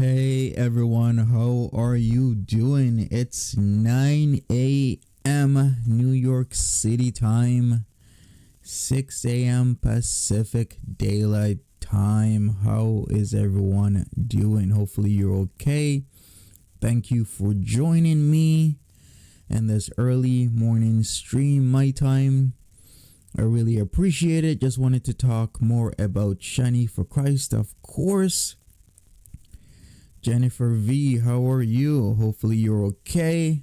Hey everyone, how are you doing? It's 9 a.m. New York City time, 6 a.m. Pacific Daylight Time. How is everyone doing? Hopefully you're okay. Thank you for joining me in this early morning stream, my time. I really appreciate it. Just wanted to talk more about Shanny for Christ, of course. Jennifer V, how are you? Hopefully you're okay.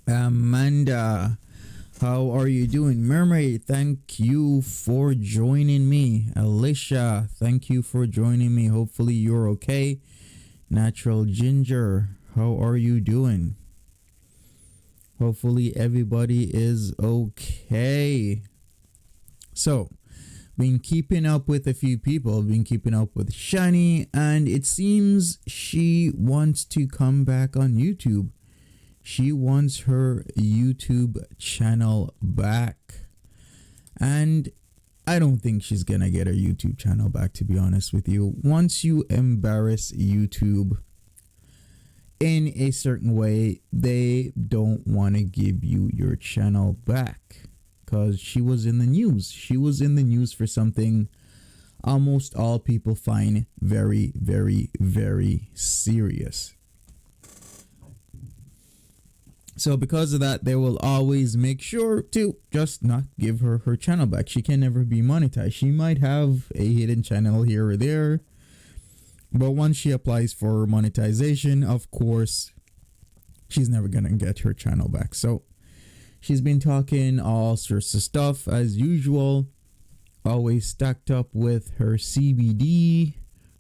Amanda, how are you doing? Mermaid, thank you for joining me. Alicia, thank you for joining me. Hopefully you're okay. Natural Ginger, how are you doing? Hopefully everybody is okay. So, been keeping up with a few people, been keeping up with Shanny, and it seems she wants to come back on YouTube. She wants her YouTube channel back. And I don't think she's gonna get her YouTube channel back, to be honest with you. Once you embarrass YouTube in a certain way, they don't want to give you your channel back. Because she was in the news. She was in the news for something almost all people find very, very, very serious. So because of that, they will always make sure to just not give her her channel back. She can never be monetized. She might have a hidden channel here or there, but once she applies for monetization, of course, she's never gonna get her channel back. So she's been talking all sorts of stuff as usual, always stacked up with her CBD,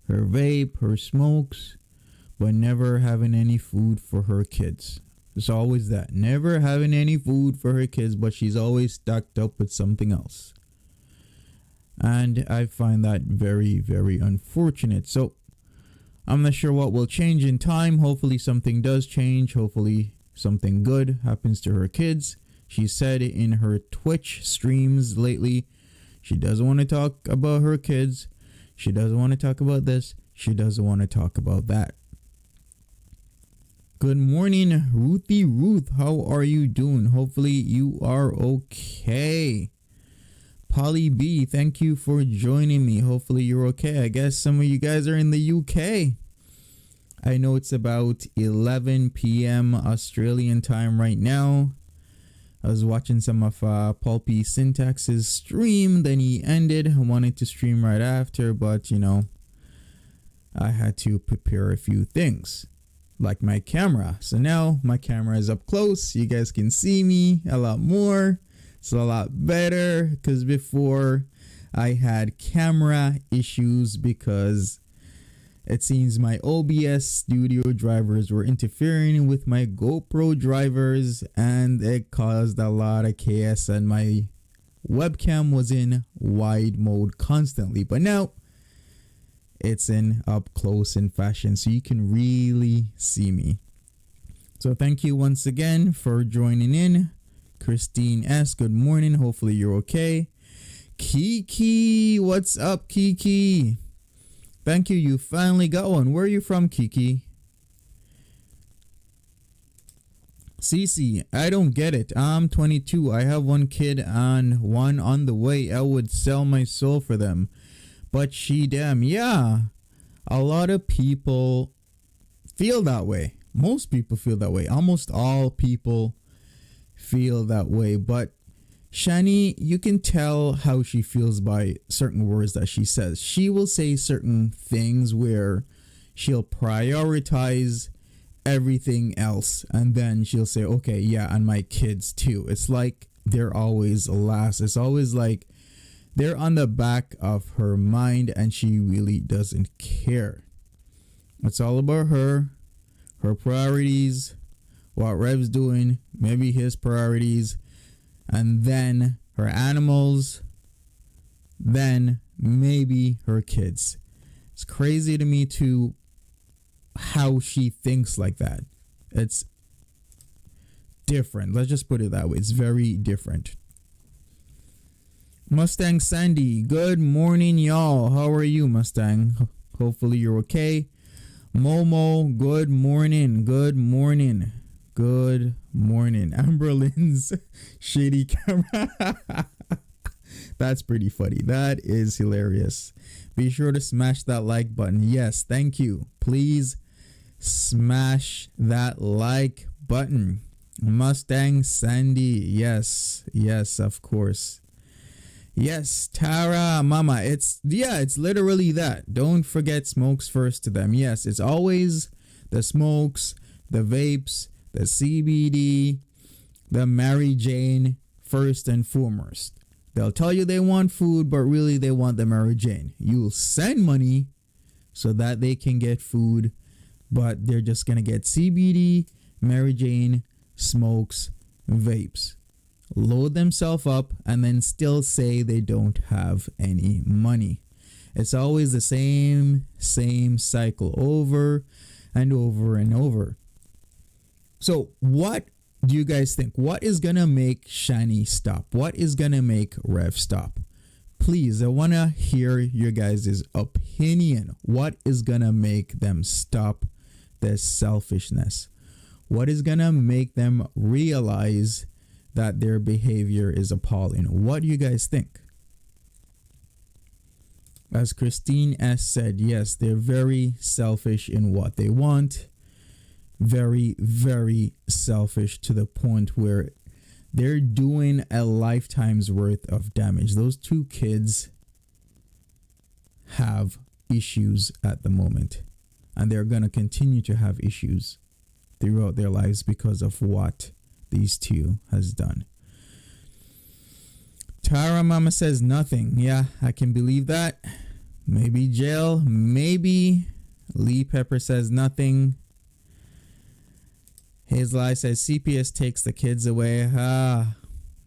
her vape, her smokes, but never having any food for her kids. It's always that, never having any food for her kids, but she's always stacked up with something else. And I find that very, very unfortunate. So I'm not sure what will change in time. Hopefully something does change. Hopefully something good happens to her kids. She said in her Twitch streams lately, she doesn't want to talk about her kids. She doesn't want to talk about this. She doesn't want to talk about that. Good morning, Ruthie Ruth. How are you doing? Hopefully you are okay. Polly B, thank you for joining me. Hopefully you're okay. I guess some of you guys are in the UK. I know it's about 11 p.m. Australian time right now. I was watching some of Pulpy Syntax's stream, then he ended. I wanted to stream right after, but you know, I had to prepare a few things, like my camera. So now my camera is up close. You guys can see me a lot more. It's a lot better, because before I had camera issues because it seems my OBS studio drivers were interfering with my GoPro drivers, and it caused a lot of chaos, and my webcam was in wide mode constantly. But now it's in up close in fashion, so you can really see me. So thank you once again for joining in. Christine S, good morning. Hopefully you're okay. Kiki, what's up, Kiki? Thank you. You finally got one. Where are you from, Kiki? Cece, I don't get it. I'm 22. I have one kid and one on the way. I would sell my soul for them. But she damn, yeah. A lot of people feel that way. Most people feel that way. Almost all people feel that way. But Shanny, you can tell how she feels by certain words that she says. She will say certain things where she'll prioritize everything else, and then she'll say, okay, yeah, and my kids too. It's like they're always last. It's always like they're on the back of her mind, and she really doesn't care. It's all about her priorities, what Rev's doing, maybe his priorities, and then her animals, then maybe her kids. It's crazy to me too how she thinks like that. It's different. Let's just put it that way. It's very different. Mustang Sandy, good morning, y'all. How are you, Mustang? Hopefully you're okay. Momo, good morning. Good morning. Good morning. Amber Lynn's shady camera. That's pretty funny. That is hilarious. Be sure to smash that like button. Yes, thank you. Please smash that like button. Mustang Sandy. Yes, yes, of course. Yes, Tara, mama. It's literally that. Don't forget smokes first to them. Yes, it's always the smokes, the vapes, the CBD, the Mary Jane first and foremost. They'll tell you they want food, but really they want the Mary Jane. You'll send money so that they can get food, but they're just going to get CBD, Mary Jane, smokes, vapes. Load themselves up and then still say they don't have any money. It's always the same cycle over and over and over. So what do you guys think? What is going to make Shanny stop? What is going to make Rev stop? Please, I want to hear your guys' opinion. What is going to make them stop this selfishness? What is going to make them realize that their behavior is appalling? What do you guys think? As Christine S. said, yes, they're very selfish in what they want. Very, very selfish to the point where they're doing a lifetime's worth of damage. Those two kids have issues at the moment, and they're going to continue to have issues throughout their lives because of what these two has done. Tara Mama says nothing. Yeah, I can believe that. Maybe jail, maybe. Lee Pepper says nothing. Hazel says CPS takes the kids away.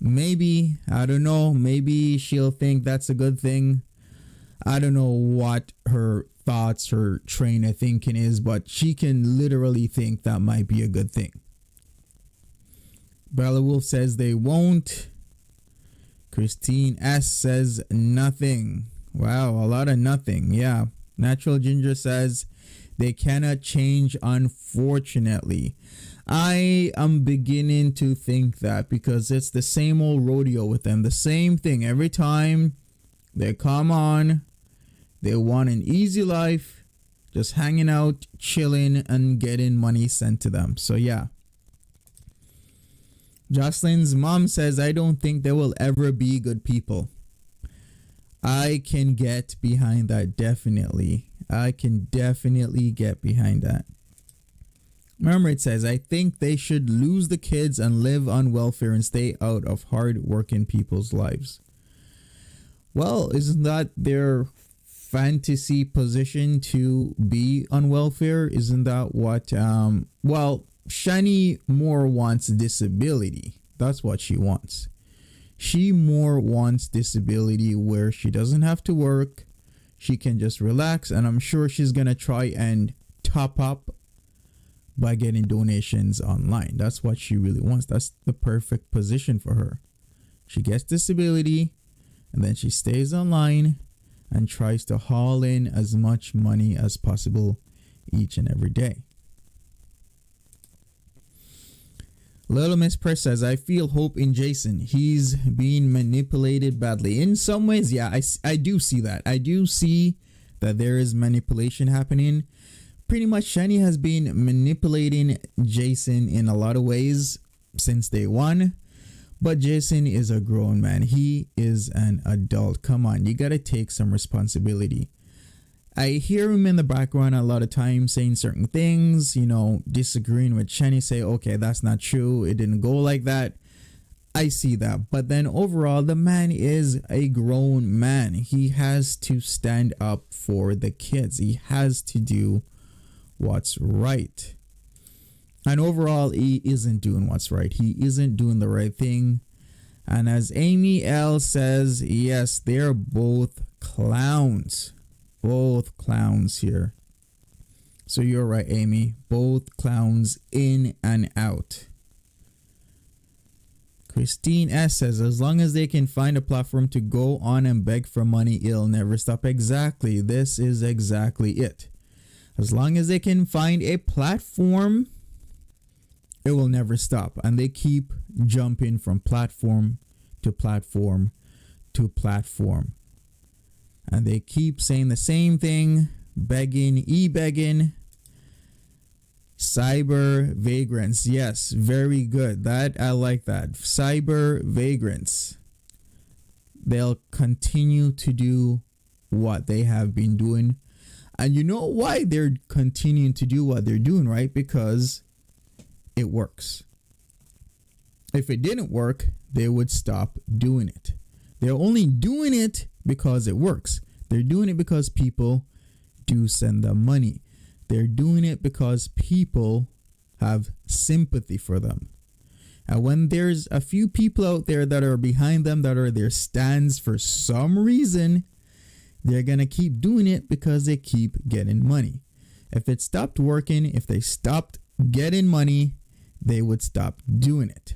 Maybe. I don't know. Maybe she'll think that's a good thing. I don't know what her thoughts, her train of thinking is, but she can literally think that might be a good thing. Bella Wolf says they won't. Christine S says nothing. Wow, a lot of nothing. Yeah. Natural Ginger says they cannot change, unfortunately. I am beginning to think that, because it's the same old rodeo with them. The same thing. Every time they come on, they want an easy life, just hanging out, chilling, and getting money sent to them. So yeah. Jocelyn's mom says, I don't think they will ever be good people. I can get behind that, definitely. I can definitely get behind that. Remember, it says, I think they should lose the kids and live on welfare and stay out of hard-working people's lives. Well, isn't that their fantasy position, to be on welfare? Isn't that what, well, Shanny more wants disability. That's what she wants. She more wants disability where she doesn't have to work. She can just relax, and I'm sure she's going to try and top up by getting donations online. That's what she really wants. That's the perfect position for her. She gets disability, and then she stays online and tries to haul in as much money as possible each and every day. Little Miss Press says, I feel hope in Jason. He's being manipulated badly. In some ways, yeah, I do see that. I do see that there is manipulation happening. Pretty much Shanny has been manipulating Jason in a lot of ways since day one. But Jason is a grown man. He is an adult. Come on, you gotta take some responsibility. I hear him in the background a lot of times saying certain things, you know, disagreeing with Shanny, say, okay, that's not true. It didn't go like that. I see that. But then overall, the man is a grown man. He has to stand up for the kids. He has to do what's right. And overall, he isn't doing what's right. He isn't doing the right thing. And as Amy L says, yes, they're both clowns. Both clowns here. So you're right, Amy. Both clowns in and out. Christine S says, as long as they can find a platform to go on and beg for money, it'll never stop. Exactly. This is exactly it. As long as they can find a platform, it will never stop. And they keep jumping from platform to platform to platform. And they keep saying the same thing, begging, e-begging, cyber vagrants. Yes, very good. That I like that. Cyber vagrants. They'll continue to do what they have been doing. And you know why they're continuing to do what they're doing, right? Because it works. If it didn't work, they would stop doing it. They're only doing it because it works. They're doing it because people do send them money. They're doing it because people have sympathy for them. And when there's a few people out there that are behind them, that are their stands for some reason, they're going to keep doing it because they keep getting money. If it stopped working, if they stopped getting money, they would stop doing it.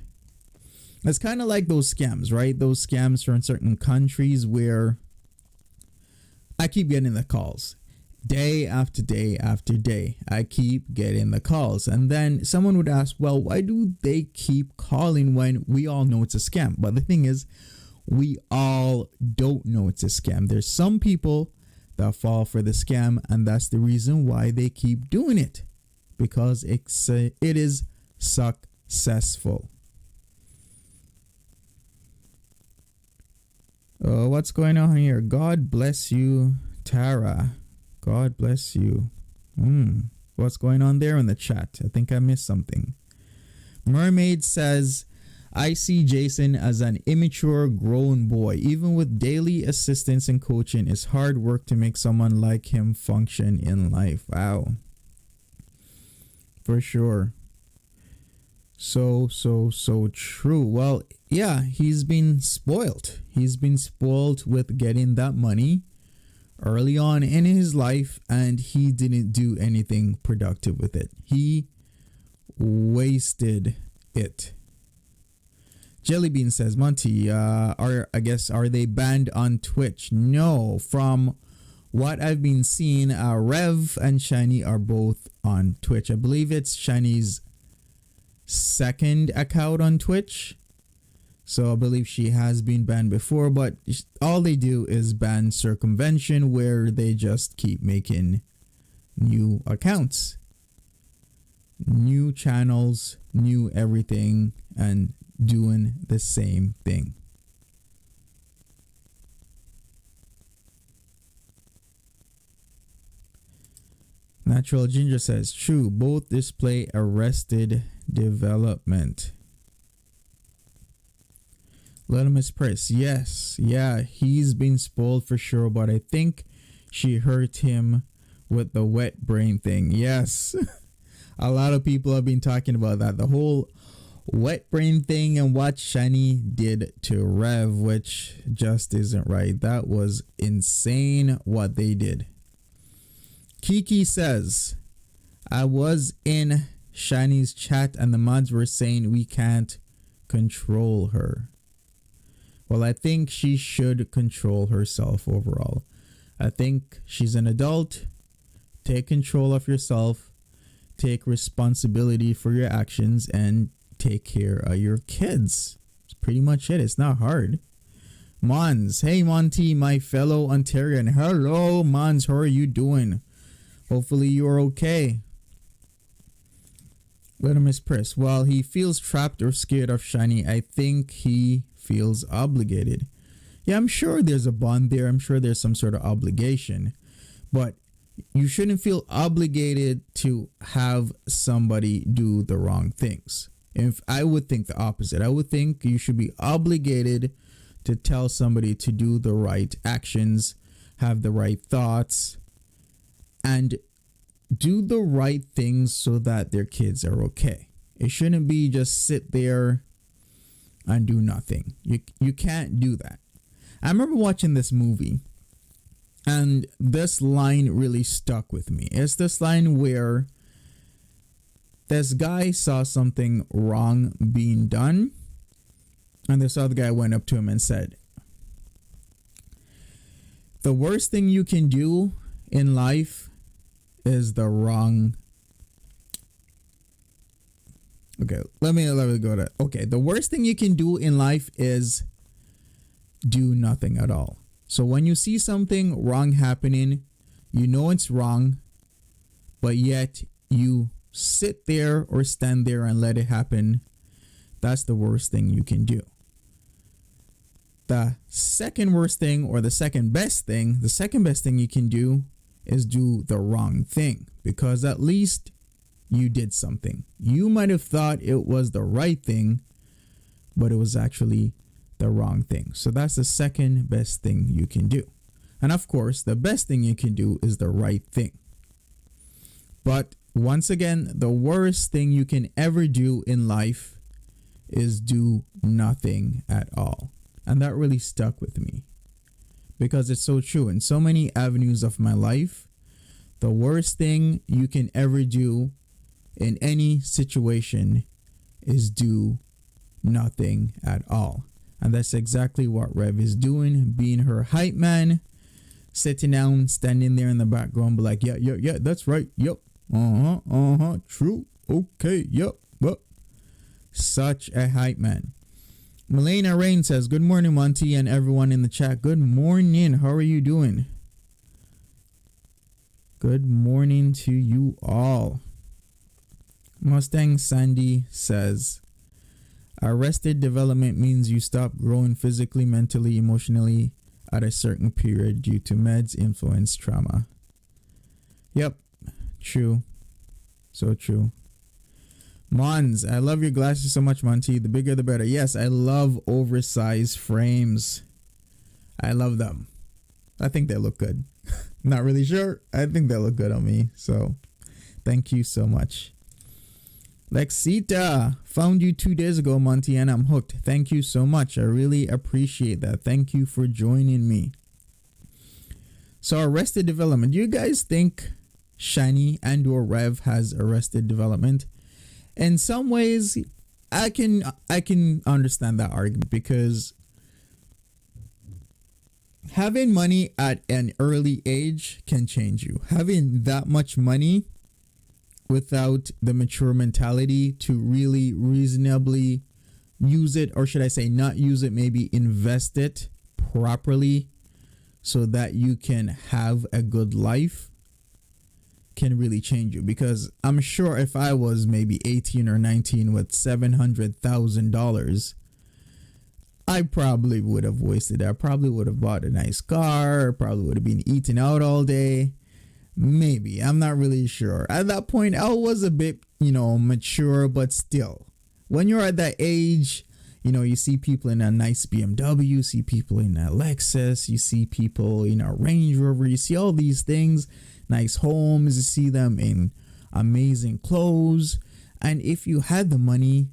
It's kind of like those scams, right? Those scams from certain countries where I keep getting the calls. Day after day after day, I keep getting the calls. And then someone would ask, well, why do they keep calling when we all know it's a scam? But the thing is, we all don't know it's a scam. There's some people that fall for the scam, and that's the reason why they keep doing it. Because it is successful. What's going on here? God bless you, Tara. God bless you. What's going on there in the chat? I think I missed something. Mermaid says, I see Jason as an immature grown boy. Even with daily assistance and coaching, it's hard work to make someone like him function in life. Wow. For sure. So true. Well, yeah, he's been spoiled. He's been spoiled with getting that money early on in his life, and he didn't do anything productive with it. He wasted it. Jellybean says, Monty, are they banned on Twitch? No, from what I've been seeing, Rev and Shanny are both on Twitch. I believe it's Shanny's second account on Twitch. So I believe she has been banned before, but all they do is ban circumvention, where they just keep making new accounts, new channels, new everything, and doing the same thing. Natural Ginger says, true, both display arrested development. Letterman's Press, yes, yeah, he's been spoiled for sure, but I think she hurt him with the wet brain thing. Yes, a lot of people have been talking about that, the whole wet brain thing, and what Shanny did to Rev, which just isn't right. That was insane what they did. Kiki says, I was in Shanny's chat and the mods were saying we can't control her. Well, I think she should control herself overall. I think she's an adult. Take control of yourself. Take responsibility for your actions and take care of your kids. That's pretty much it. It's not hard. Mons. Hey, Monty, my fellow Ontarian. Hello, Mons. How are you doing? Hopefully you're okay. Let him express. While he feels trapped or scared of Shanny, I think he feels obligated. Yeah, I'm sure there's a bond there. I'm sure there's some sort of obligation. But you shouldn't feel obligated to have somebody do the wrong things. If I would think the opposite. I would think you should be obligated to tell somebody to do the right actions, have the right thoughts, and do the right things so that their kids are okay. It shouldn't be just sit there and do nothing. You can't do that. I remember watching this movie, and this line really stuck with me. It's this line where this guy saw something wrong being done, and this other guy went up to him and said, the worst thing you can do in life is the wrong. Okay, let me go to. Okay, the worst thing you can do in life is do nothing at all. So when you see something wrong happening, you know it's wrong, but yet you sit there or stand there and let it happen. That's the worst thing you can do. The second worst thing, or the second best thing you can do is do the wrong thing, because at least you did something. You might have thought it was the right thing, but it was actually the wrong thing. So that's the second best thing you can do. And of course, the best thing you can do is the right thing. But once again, the worst thing you can ever do in life is do nothing at all. And that really stuck with me, because it's so true. In so many avenues of my life, the worst thing you can ever do in any situation is do nothing at all. And that's exactly what Rev is doing, being her hype man, sitting down, standing there in the background, be like, yeah, that's right, yep, true, okay, yep. Such a hype man. Melena Rain says, good morning, Monty, and everyone in the chat. Good morning. How are you doing? Good morning to you all. Mustang Sandy says, arrested development means you stop growing physically, mentally, emotionally at a certain period due to meds, influence, trauma. Yep, true. So true. Mons, I love your glasses so much, Monty. The bigger the better. Yes, I love oversized frames. I love them. I think they look good. Not really sure. I think they look good on me. So thank you so much. Lexita, found you 2 days ago, Monty, and I'm hooked. Thank you so much. I really appreciate that. Thank you for joining me. So Arrested Development. Do you guys think Shanny and or Rev has Arrested Development? In some ways, I can understand that argument, because having money at an early age can change you. Having that much money without the mature mentality to really reasonably use it, or should I say not use it, maybe invest it properly so that you can have a good life, can really change you. Because I'm sure if I was maybe 18 or 19 with $700,000, I probably would have wasted it. I probably would have bought a nice car, probably would have been eating out all day. Maybe, I'm not really sure. At that point, I was a bit, mature, but still, when you're at that age, you see people in a nice BMW, you see people in a Lexus, you see people in a Range Rover, you see all these things, nice homes, you see them in amazing clothes. And if you had the money,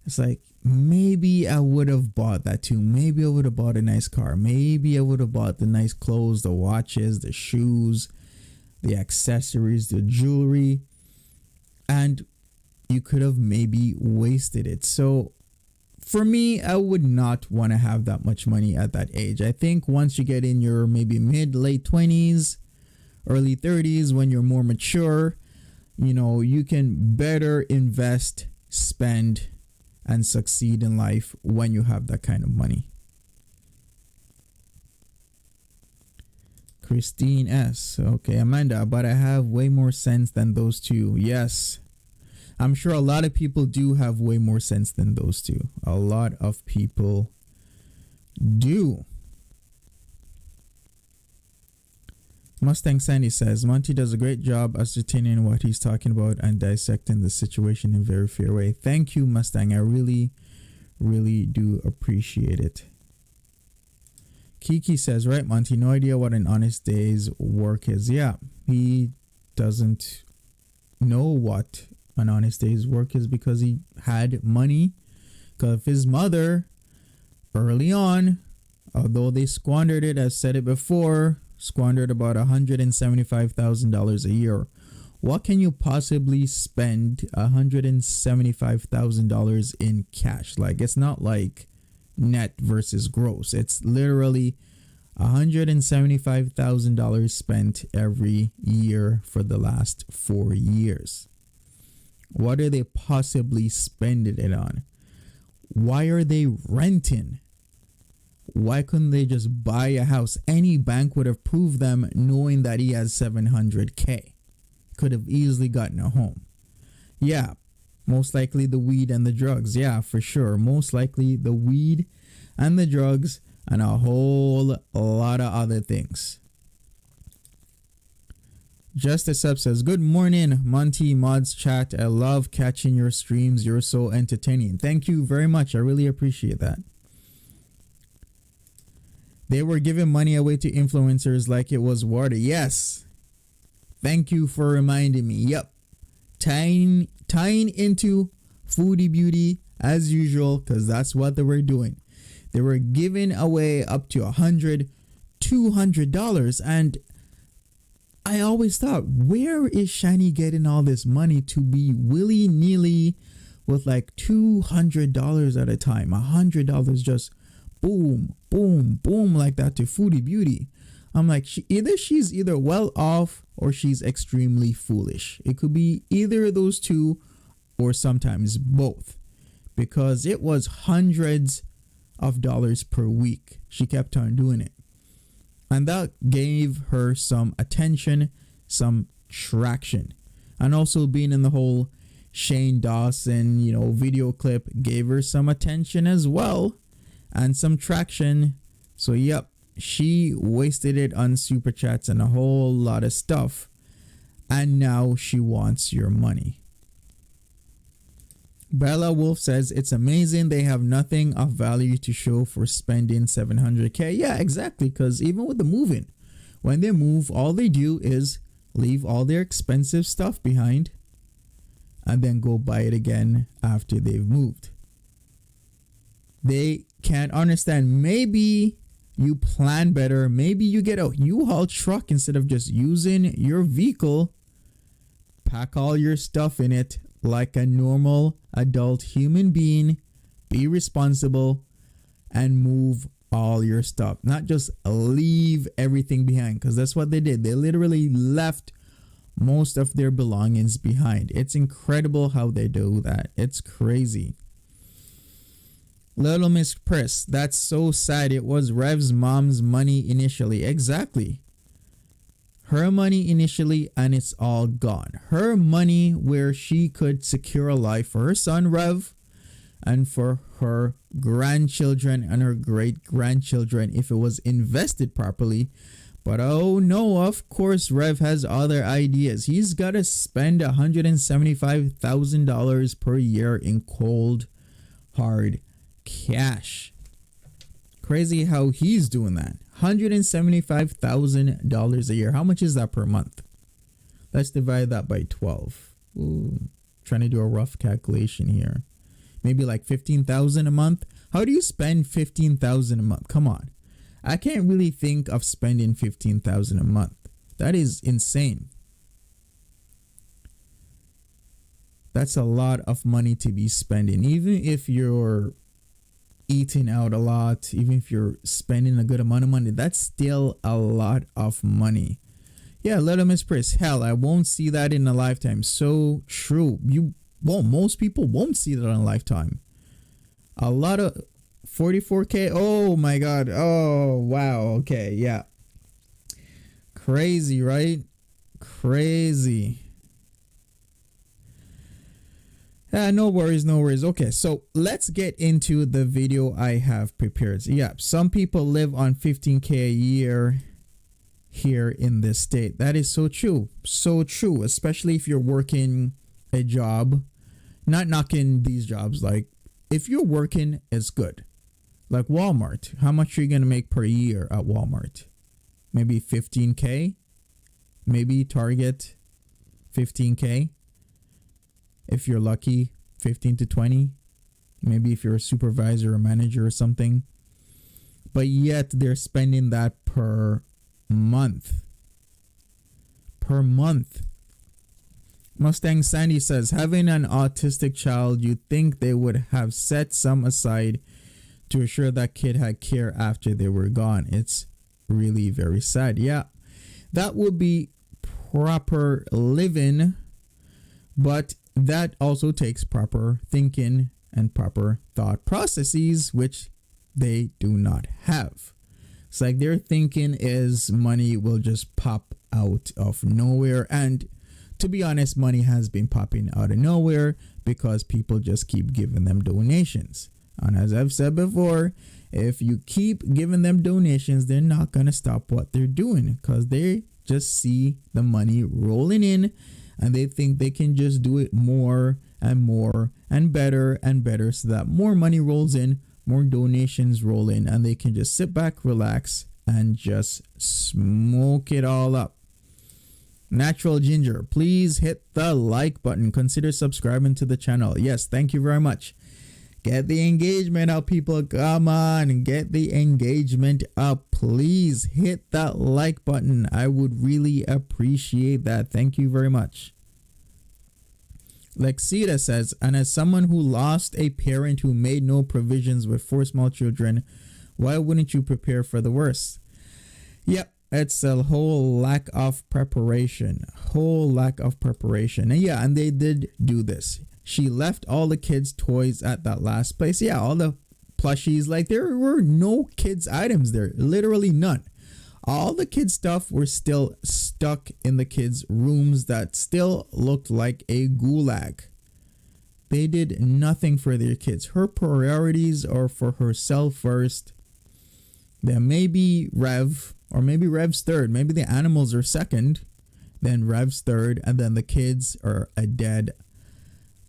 it's like, maybe I would have bought that too. Maybe I would have bought a nice car. Maybe I would have bought the nice clothes, the watches, the shoes, the accessories, the jewelry, and you could have maybe wasted it. So for me, I would not want to have that much money at that age. I think once you get in your maybe late 20s, early 30s, when you're more mature, you can better invest, spend, and succeed in life when you have that kind of money. Christine S. Okay, Amanda, but I have way more sense than those two. Yes, I'm sure a lot of people do have way more sense than those two. A lot of people do. Mustang Sandy says, Monty does a great job ascertaining what he's talking about and dissecting the situation in a very fair way. Thank you, Mustang. I really, really do appreciate it. Kiki says, right, Monty, no idea what an honest day's work is. Yeah, he doesn't know what an honest day's work is because he had money. Because his mother, early on, although they squandered it, I've said it before, squandered about $175,000 a year. What can you possibly spend $175,000 in cash? Like, it's not like net versus gross. It's literally $175,000 spent every year for the last 4 years. What are they possibly spending it on? Why are they renting? Why couldn't they just buy a house? Any bank would have proved them, knowing that he has $700K. Could have easily gotten a home. Yeah, most likely the weed and the drugs. Yeah, for sure. Most likely the weed and the drugs and a whole lot of other things. Justice Up says, good morning, Monty Mods Chat. I love catching your streams. You're so entertaining. Thank you very much. I really appreciate that. They were giving money away to influencers like it was water. Yes. Thank you for reminding me. Yep. Tying into Foodie Beauty as usual, because that's what they were doing. They were giving away up to $100, $200, and I always thought, where is Shanny getting all this money to be willy-nilly with like $200 at a time, $100 just boom, boom, boom like that to Foodie Beauty? I'm like, she's either well off or she's extremely foolish. It could be either of those two or sometimes both, because it was hundreds of dollars per week. She kept on doing it. And that gave her some attention, some traction. And also being in the whole Shane Dawson, video clip gave her some attention as well and some traction. So, yep, she wasted it on super chats and a whole lot of stuff. And now she wants your money. Bella Wolf says, it's amazing they have nothing of value to show for spending $700K. Yeah, exactly. Because even with the moving, when they move, all they do is leave all their expensive stuff behind and then go buy it again after they've moved. They can't understand. Maybe you plan better. Maybe you get a U-Haul truck instead of just using your vehicle. Pack all your stuff in it like a normal adult human being. Be responsible and move all your stuff. Not just leave everything behind, because that's what they did. They literally left most of their belongings behind. It's incredible how they do that. It's crazy. Little Miss Press, that's so sad. It was Rev's mom's money initially. Exactly. Her money initially, and it's all gone. Her money where she could secure a life for her son Rev and for her grandchildren and her great grandchildren if it was invested properly. But oh no, of course Rev has other ideas. He's got to spend $175,000 per year in cold hard cash. Crazy how he's doing that. $175,000 a year. How much is that per month? Let's divide that by 12. Ooh, trying to do a rough calculation here. Maybe like 15,000 a month. How do you spend 15,000 a month? Come on. I can't really think of spending 15,000 a month. That is insane. That's a lot of money to be spending. Even if you're eating out a lot, even if you're spending a good amount of money, that's still a lot of money. Yeah, Little Miss Priss, hell, I won't see that in a lifetime. So true. Most people won't see that in a lifetime. A lot of 44K. Oh my god. Oh wow. Okay, yeah. Crazy, right? Crazy. No worries, no worries. Okay, so let's get into the video I have prepared. Yeah, some people live on 15K a year here in this state. That is so true. So true, especially if you're working a job. Not knocking these jobs. Like, if you're working, it's good. Like Walmart. How much are you going to make per year at Walmart? Maybe 15K? Maybe Target 15K? If you're lucky, 15 to 20. Maybe if you're a supervisor or manager or something. But yet they're spending that per month. Per month. Mustang Sandy says, having an autistic child, you'd think they would have set some aside to assure that kid had care after they were gone. It's really very sad. Yeah, that would be proper living, but that also takes proper thinking and proper thought processes, which they do not have. It's like their thinking is money will just pop out of nowhere. And to be honest, money has been popping out of nowhere because people just keep giving them donations. And as I've said before, if you keep giving them donations, they're not going to stop what they're doing because they just see the money rolling in and they think they can just do it more and more and better so that more money rolls in, more donations roll in, and they can just sit back, relax, and just smoke it all up. Natural Ginger, please hit the like button. Consider subscribing to the channel. Yes, thank you very much. Get the engagement up, people. Come on, get the engagement up. Please hit that like button. I would really appreciate that. Thank you very much. Lexita says, and as someone who lost a parent who made no provisions with 4 small children, why wouldn't you prepare for the worst? Yep, it's a whole lack of preparation. And yeah, and they did do this. She left all the kids' toys at that last place. Yeah, all the plushies. Like, there were no kids' items there. Literally none. All the kids' stuff were still stuck in the kids' rooms that still looked like a gulag. They did nothing for their kids. Her priorities are for herself first. Then maybe Rev, or maybe Rev's third. Maybe the animals are second. Then Rev's third. And then the kids are a dead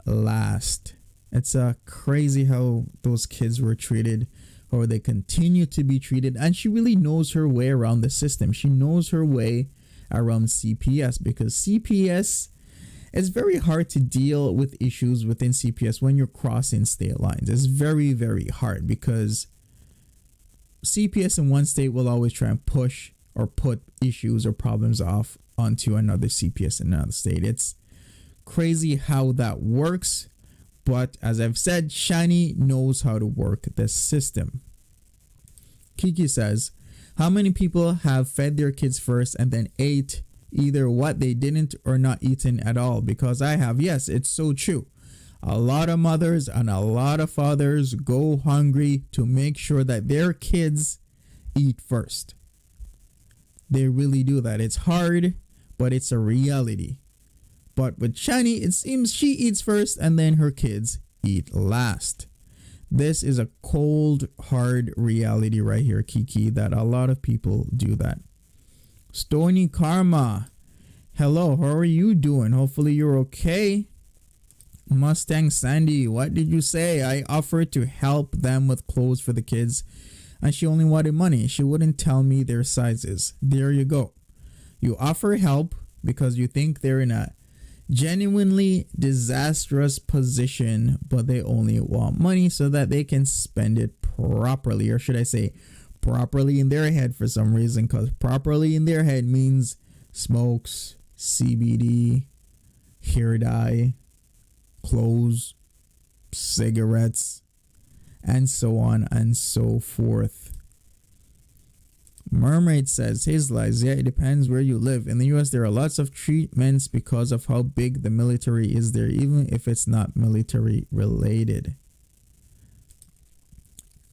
last. It's crazy how those kids were treated, or they continue to be treated. And she really knows her way around the system. She knows her way around CPS, because CPS, it's very hard to deal with issues within CPS when you're crossing state lines. It's very, very hard because CPS in one state will always try and push or put issues or problems off onto another CPS in another state. It's crazy how that works, but as I've said, Shanny knows how to work the system. Kiki says, how many people have fed their kids first and then ate either what they didn't or not eaten at all? Because I have. Yes, it's so true. A lot of mothers and a lot of fathers go hungry to make sure that their kids eat first. They really do that. It's hard, but it's a reality. But with Shanny, it seems she eats first and then her kids eat last. This is a cold, hard reality right here, Kiki, that a lot of people do that. Stony Karma, hello, how are you doing? Hopefully you're okay. Mustang Sandy, what did you say? I offered to help them with clothes for the kids, and she only wanted money. She wouldn't tell me their sizes. There you go. You offer help because you think they're in a genuinely disastrous position, but they only want money so that they can spend it properly, or should I say properly in their head for some reason, because properly in their head means smokes, CBD, hair dye, clothes, cigarettes, and so on and so forth. Mermaid says, his lies, yeah, it depends where you live. In the US, there are lots of treatments because of how big the military is there, even if it's not military related.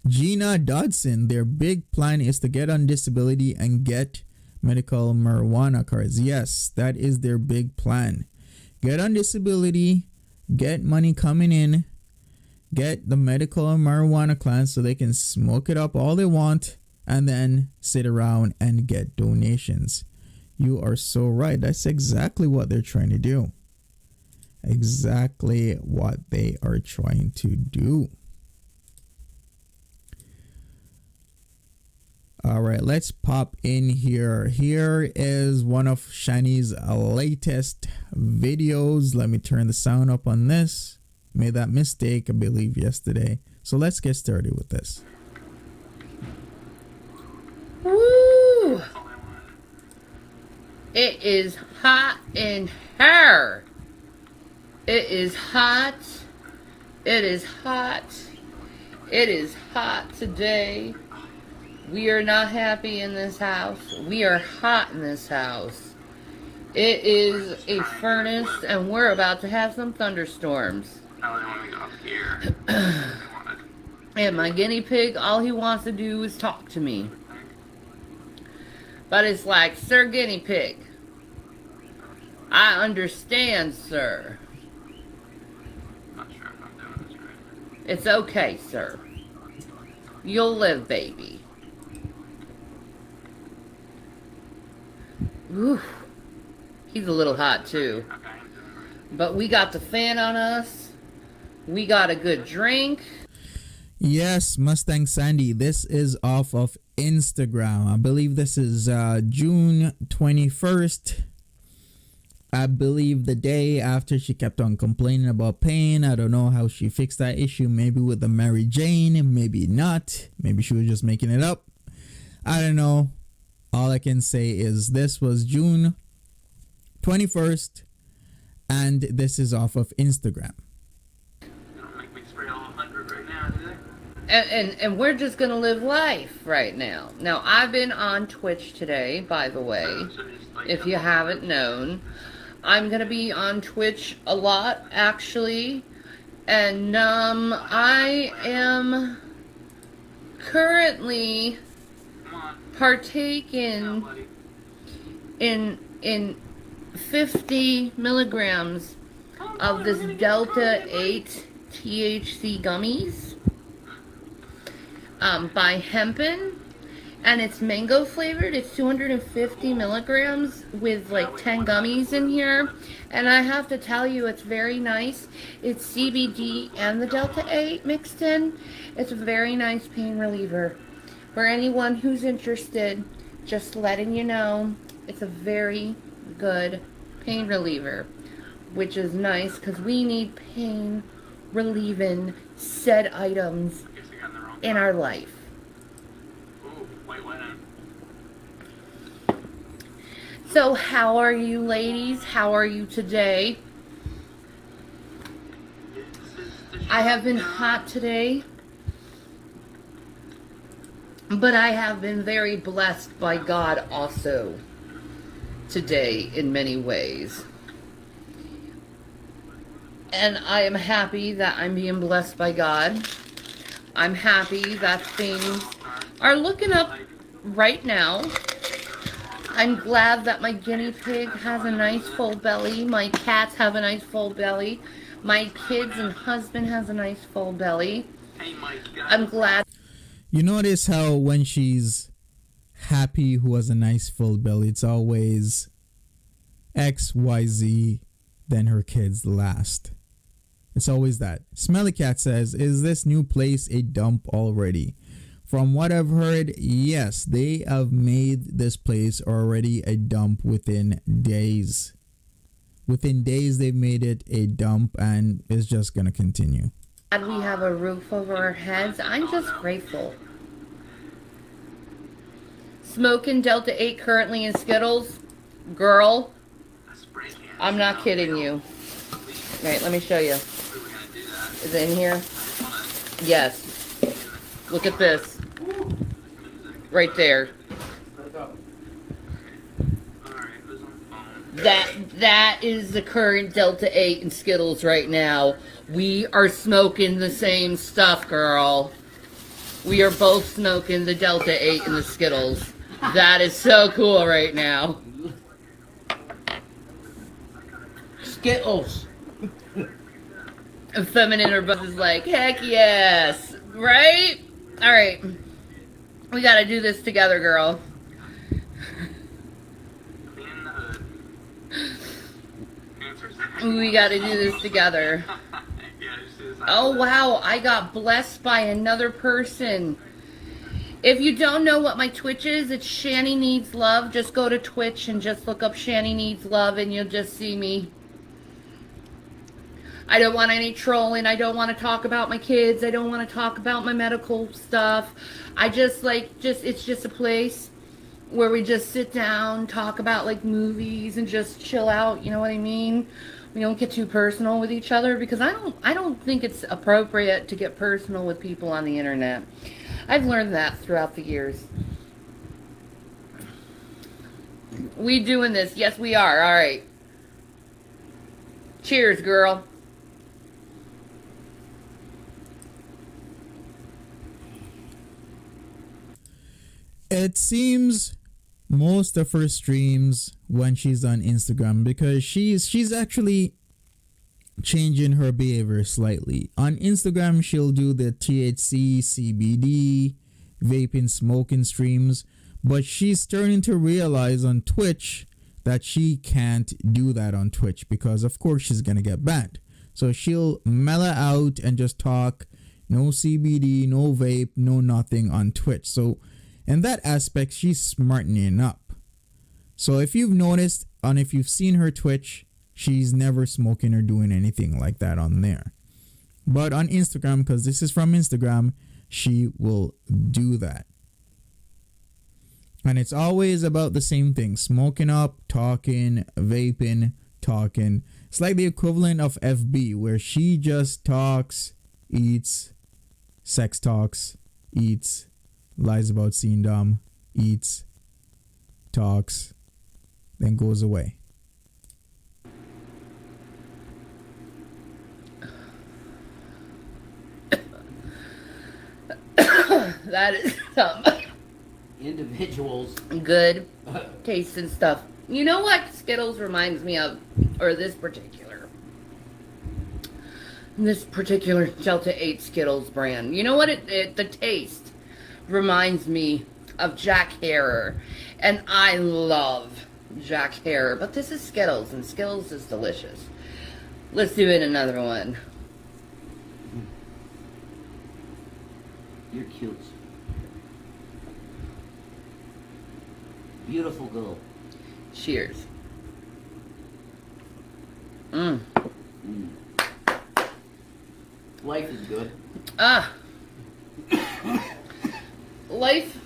Gina Dodson, their big plan is to get on disability and get medical marijuana cards. Yes, that is their big plan. Get on disability, get money coming in, get the medical marijuana clans so they can smoke it up all they want, and then sit around and get donations. You are so right. That's exactly what they're trying to do. Exactly what they are trying to do. All right, let's pop in here. Here is one of Shanny's latest videos. Let me turn the sound up on this. Made that mistake, I believe, yesterday. So let's get started with this. Woo! It is hot in here. It is hot. It is hot. It is hot today. We are not happy in this house. We are hot in this house. It is a furnace, and we're about to have some thunderstorms. And my guinea pig, all he wants to do is talk to me. But it's like, Sir Guinea Pig, I understand, sir. Not sure if I'm doing this right. It's okay, sir. You'll live, baby. Ooh, he's a little hot too. Okay, I'm doing right. But we got the fan on us. We got a good drink. Yes, Mustang Sandy. This is off of Instagram. I believe this is June 21st. I believe the day after she kept on complaining about pain. I don't know how she fixed that issue. Maybe with the Mary Jane, maybe not. Maybe she was just making it up. I don't know. All I can say is this was June 21st, and this is off of Instagram. They don't make me spray all 100 right now, do they? And we're just gonna live life right now. Now, I've been on Twitch today, by the way, So just, like, if you haven't known. I'm gonna be on Twitch a lot, actually. And I am currently Come on. partaking Now, buddy. in 50 milligrams of this Delta 8 THC gummies by Hempen, and it's mango flavored. It's 250 milligrams with like 10 gummies in here, and I have to tell you, it's very nice. It's CBD and the Delta 8 mixed in. It's a very nice pain reliever for anyone who's interested. Just letting you know, it's a very good pain reliever, which is nice because we need pain relieving said items I guess I got in the wrong in our life. Ooh, wait, wait. So how are you, ladies? How are you today? I have been hot today, but I have been very blessed by God also today in many ways. And I am happy that I'm being blessed by God. I'm happy that things are looking up right now. I'm glad that my guinea pig has a nice full belly. My cats have a nice full belly. My kids and husband has a nice full belly. Hey, Mike, I'm glad. You notice how when she's happy, who has a nice full belly, it's always XYZ, then her kids last. It's always that. Smelly Cat says, is this new place a dump already? From what I've heard, yes, they have made this place already a dump within days. Within days, they've made it a dump, and it's just going to continue. Glad we have a roof over our heads. I'm just grateful. Smoking Delta 8 currently in Skittles. Girl, I'm not kidding you. Wait, let me show you. Is it in here? Yes. Look at this. Right there. That is the current Delta 8 in Skittles right now. We are smoking the same stuff, girl. We are both smoking the Delta 8 in the Skittles. That is so cool right now. Skittles. And Feminine or Buzz is like, heck yes. Right? Alright. We gotta do this together, girl. Clean the hood. We gotta do this together. Yeah, just do this. Oh wow, I got blessed by another person. If you don't know what my Twitch is, it's Shanny Needs Love. Just go to Twitch and just look up Shanny Needs Love and you'll just see me. I don't want any trolling. I don't want to talk about my kids. I don't want to talk about my medical stuff. I just it's just a place where we just sit down, talk about like movies and just chill out, you know what I mean? We don't get too personal with each other because I don't think it's appropriate to get personal with people on the internet. I've learned that throughout the years. We doing this? Yes, we are. All right. Cheers, girl. It seems most of her streams when she's on Instagram, because she's actually changing her behavior slightly. On Instagram, she'll do the THC, CBD, vaping, smoking streams, but she's starting to realize on Twitch that she can't do that on Twitch because of course she's gonna get banned. So she'll mellow out and just talk, no CBD, no vape, no nothing on Twitch. So in that aspect, she's smartening up. So if you've noticed and if you've seen her Twitch, she's never smoking or doing anything like that on there. But on Instagram, because this is from Instagram, she will do that. And it's always about the same thing: smoking up, talking, vaping, talking. It's like the equivalent of FB, where she just talks, eats, sex talks, eats, lies about seeing dumb, eats, talks, then goes away. That is some Individuals. good taste and stuff. You know what Skittles reminds me of, or this particular Delta 8 Skittles brand. You know what the taste reminds me of Jack Herer, and I love Jack Herer, but this is Skittles, and Skittles is delicious. Let's do it another one. You're cute. Beautiful girl. Cheers. Life is good. Life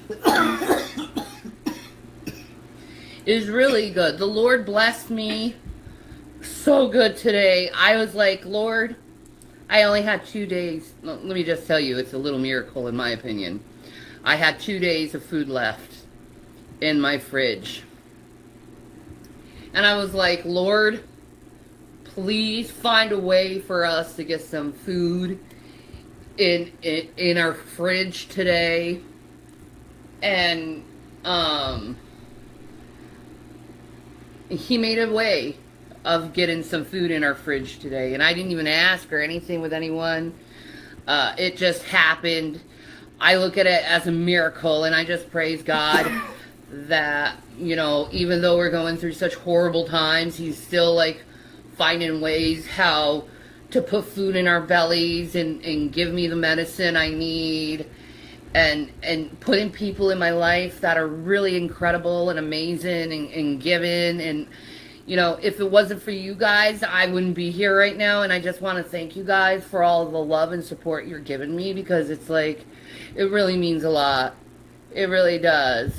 is really good. The Lord blessed me so good today. I was like, Lord, I only had 2 days. Let me just tell you, it's a little miracle in my opinion. I had 2 days of food left in my fridge. And I was like, Lord, please find a way for us to get some food in our fridge today. And he made a way of getting some food in our fridge today, and I didn't even ask or anything with anyone. It just happened. I look at it as a miracle, and I just praise God that, you know, even though we're going through such horrible times, he's still like finding ways how to put food in our bellies and give me the medicine I need, and putting people in my life that are really incredible and amazing and giving. And you know, if it wasn't for you guys, I wouldn't be here right now. And I just want to thank you guys for all the love and support you're giving me, because it's like, it really means a lot. It really does.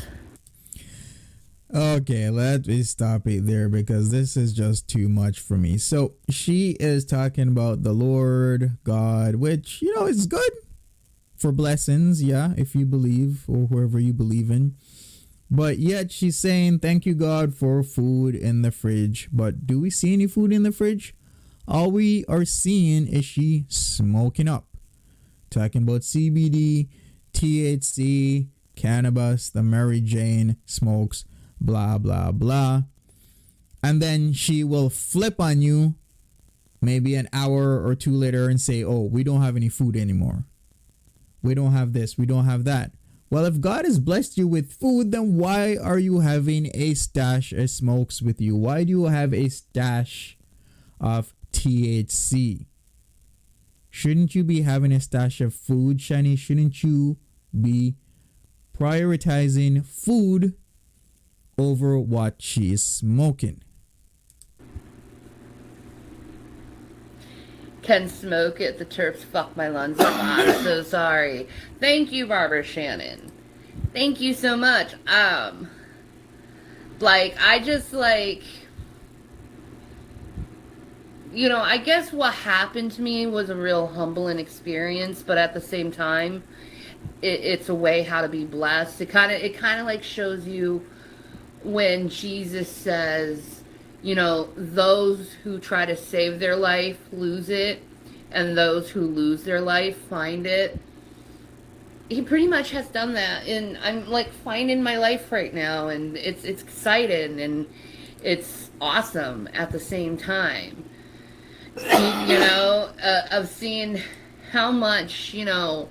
Okay, let me stop it there because this is just too much for me. So she is talking about the Lord God, which, you know, is good for blessings, yeah, if you believe, or whoever you believe in. But yet she's saying, thank you, God, for food in the fridge. But do we see any food in the fridge? All we are seeing is she smoking up. Talking about CBD, THC, cannabis, the Mary Jane smokes, blah, blah, blah. And then she will flip on you maybe an hour or two later and say, oh, we don't have any food anymore. We don't have this, we don't have that. Well, if God has blessed you with food, then why are you having a stash of smokes with you? Why do you have a stash of THC? Shouldn't you be having a stash of food, Shanny? Shouldn't you be prioritizing food over what she is smoking? Can smoke it. The terps fuck my lungs up. I'm so sorry. Thank you, Barbara Shannon. Thank you so much. Like, I just, like, you know, I guess what happened to me was a real humbling experience, but at the same time, it's a way how to be blessed. It kind of like shows you when Jesus says, those who try to save their life lose it, and those who lose their life find it. He pretty much has done that, and I'm like finding my life right now, and it's exciting and it's awesome at the same time. Of seeing how much a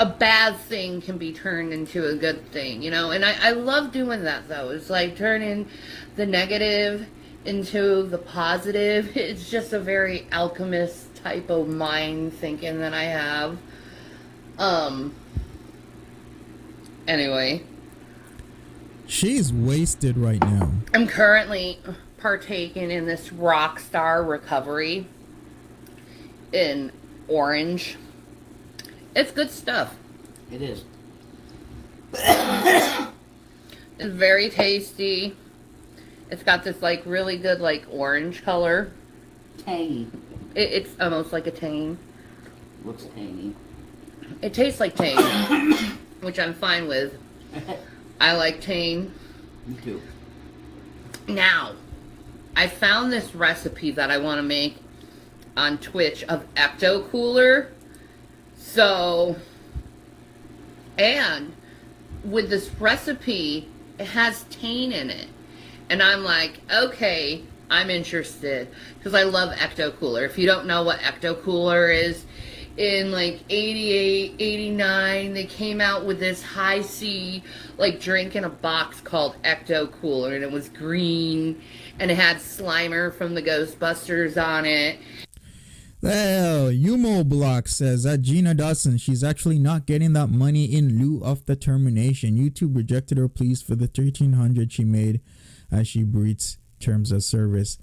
bad thing can be turned into a good thing, and I love doing that though. It's like turning the negative into the positive. It's just a very alchemist type of mind thinking that I have. Anyway. She's wasted right now. I'm currently partaking in this Rockstar recovery in orange. It's good stuff. It is. It's very tasty. It's got this like really good like orange color. Tangy. It's almost like a tang. Looks tangy. It tastes like tang, which I'm fine with. I like tang. Me too. Now, I found this recipe that I want to make on Twitch of Ecto Cooler. So, and with this recipe, it has tang in it. And I'm like, okay, I'm interested. Because I love Ecto Cooler. If you don't know what Ecto Cooler is, in like 88, 89, they came out with this high C like drink in a box called Ecto Cooler, and it was green, and it had Slimer from the Ghostbusters on it. Well, Yumo Block says that Gina Dawson, she's actually not getting that money in lieu of the termination. YouTube rejected her pleas for the $1,300 she made as she breached terms of service.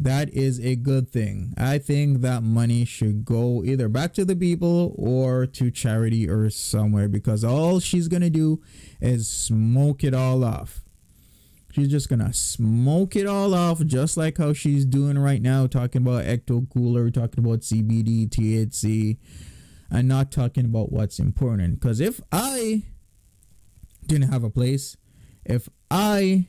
That is a good thing. I think that money should go either back to the people or to charity or somewhere, because all she's going to do is smoke it all off. She's just going to smoke it all off, just like how she's doing right now, talking about Ecto Cooler, talking about CBD, THC, and not talking about what's important. Because if I didn't have a place, if I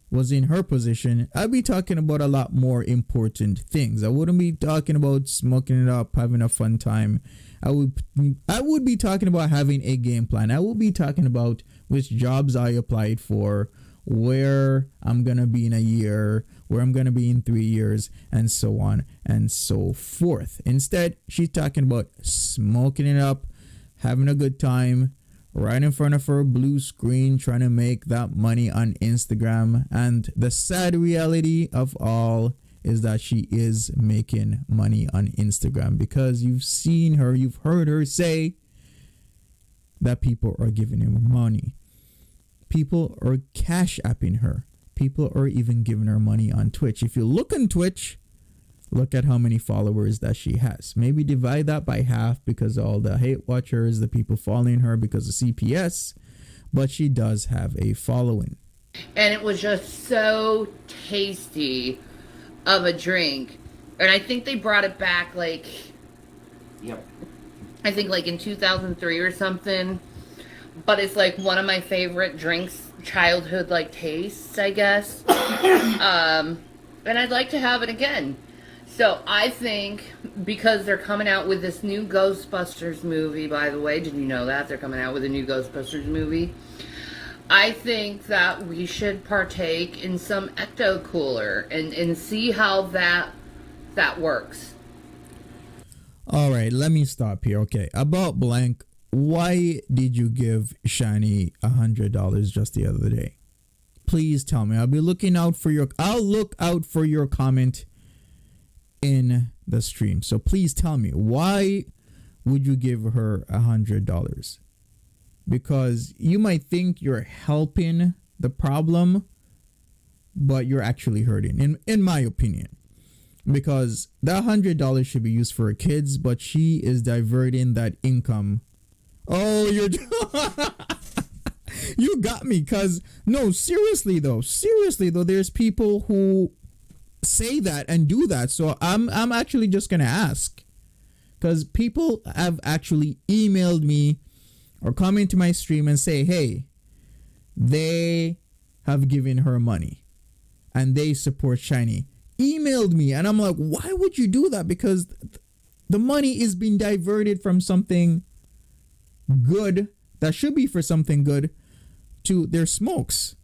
was in her position, I'd be talking about a lot more important things. I wouldn't be talking about smoking it up, having a fun time. I would be talking about having a game plan. I would be talking about which jobs I applied for, where I'm gonna be in a year, where I'm gonna be in 3 years, and so on and so forth. Instead, she's talking about smoking it up, having a good time, right in front of her blue screen, trying to make that money on Instagram. And the sad reality of all is that she is making money on Instagram, because you've seen her, you've heard her say that people are giving her money. People are cash apping her. People are even giving her money on Twitch. If you look on Twitch, look at how many followers that she has. Maybe divide that by half, because all the hate watchers, the people following her because of CPS, but she does have a following. And it was just so tasty of a drink. And I think they brought it back like, Yep. I think like in 2003 or something. But it's like one of my favorite drinks, childhood like tastes, I guess. And I'd like to have it again. So I think, because they're coming out with this new Ghostbusters movie, by the way, did you know that? They're coming out with a new Ghostbusters movie. I think that we should partake in some Ecto Cooler and see how that works. All right, let me stop here. Okay, about blank, why did you give Shanny $100 just the other day? Please tell me. I'll look out for your comment in the stream. So please tell me, why would you give her $100? Because you might think you're helping the problem, but you're actually hurting, in my opinion. Because that $100 should be used for her kids, but she is diverting that income. Oh, you got me. Because no, seriously though, there's people who say that and do that. So I'm actually just gonna ask, because people have actually emailed me or come into my stream and say, hey, they have given her money and they support Shanny. Emailed me, and I'm like, why would you do that? Because the money is being diverted from something good that should be for something good to their smokes.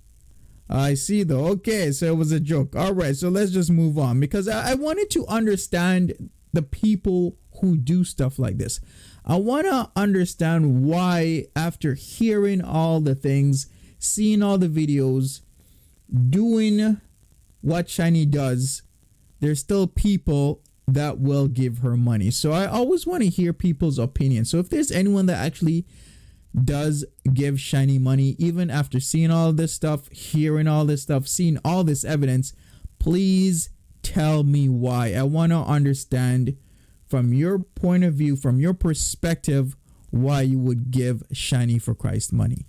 I see though. Okay, so it was a joke. All right, so let's just move on, because I wanted to understand the people who do stuff like this. I want to understand why, after hearing all the things, seeing all the videos, doing what Shanny does, there's still people that will give her money. So I always want to hear people's opinions. So if there's anyone that actually does give Shanny money, even after seeing all this stuff, hearing all this stuff, seeing all this evidence, please tell me why. I want to understand from your point of view, from your perspective, why you would give Shanny for Christ money.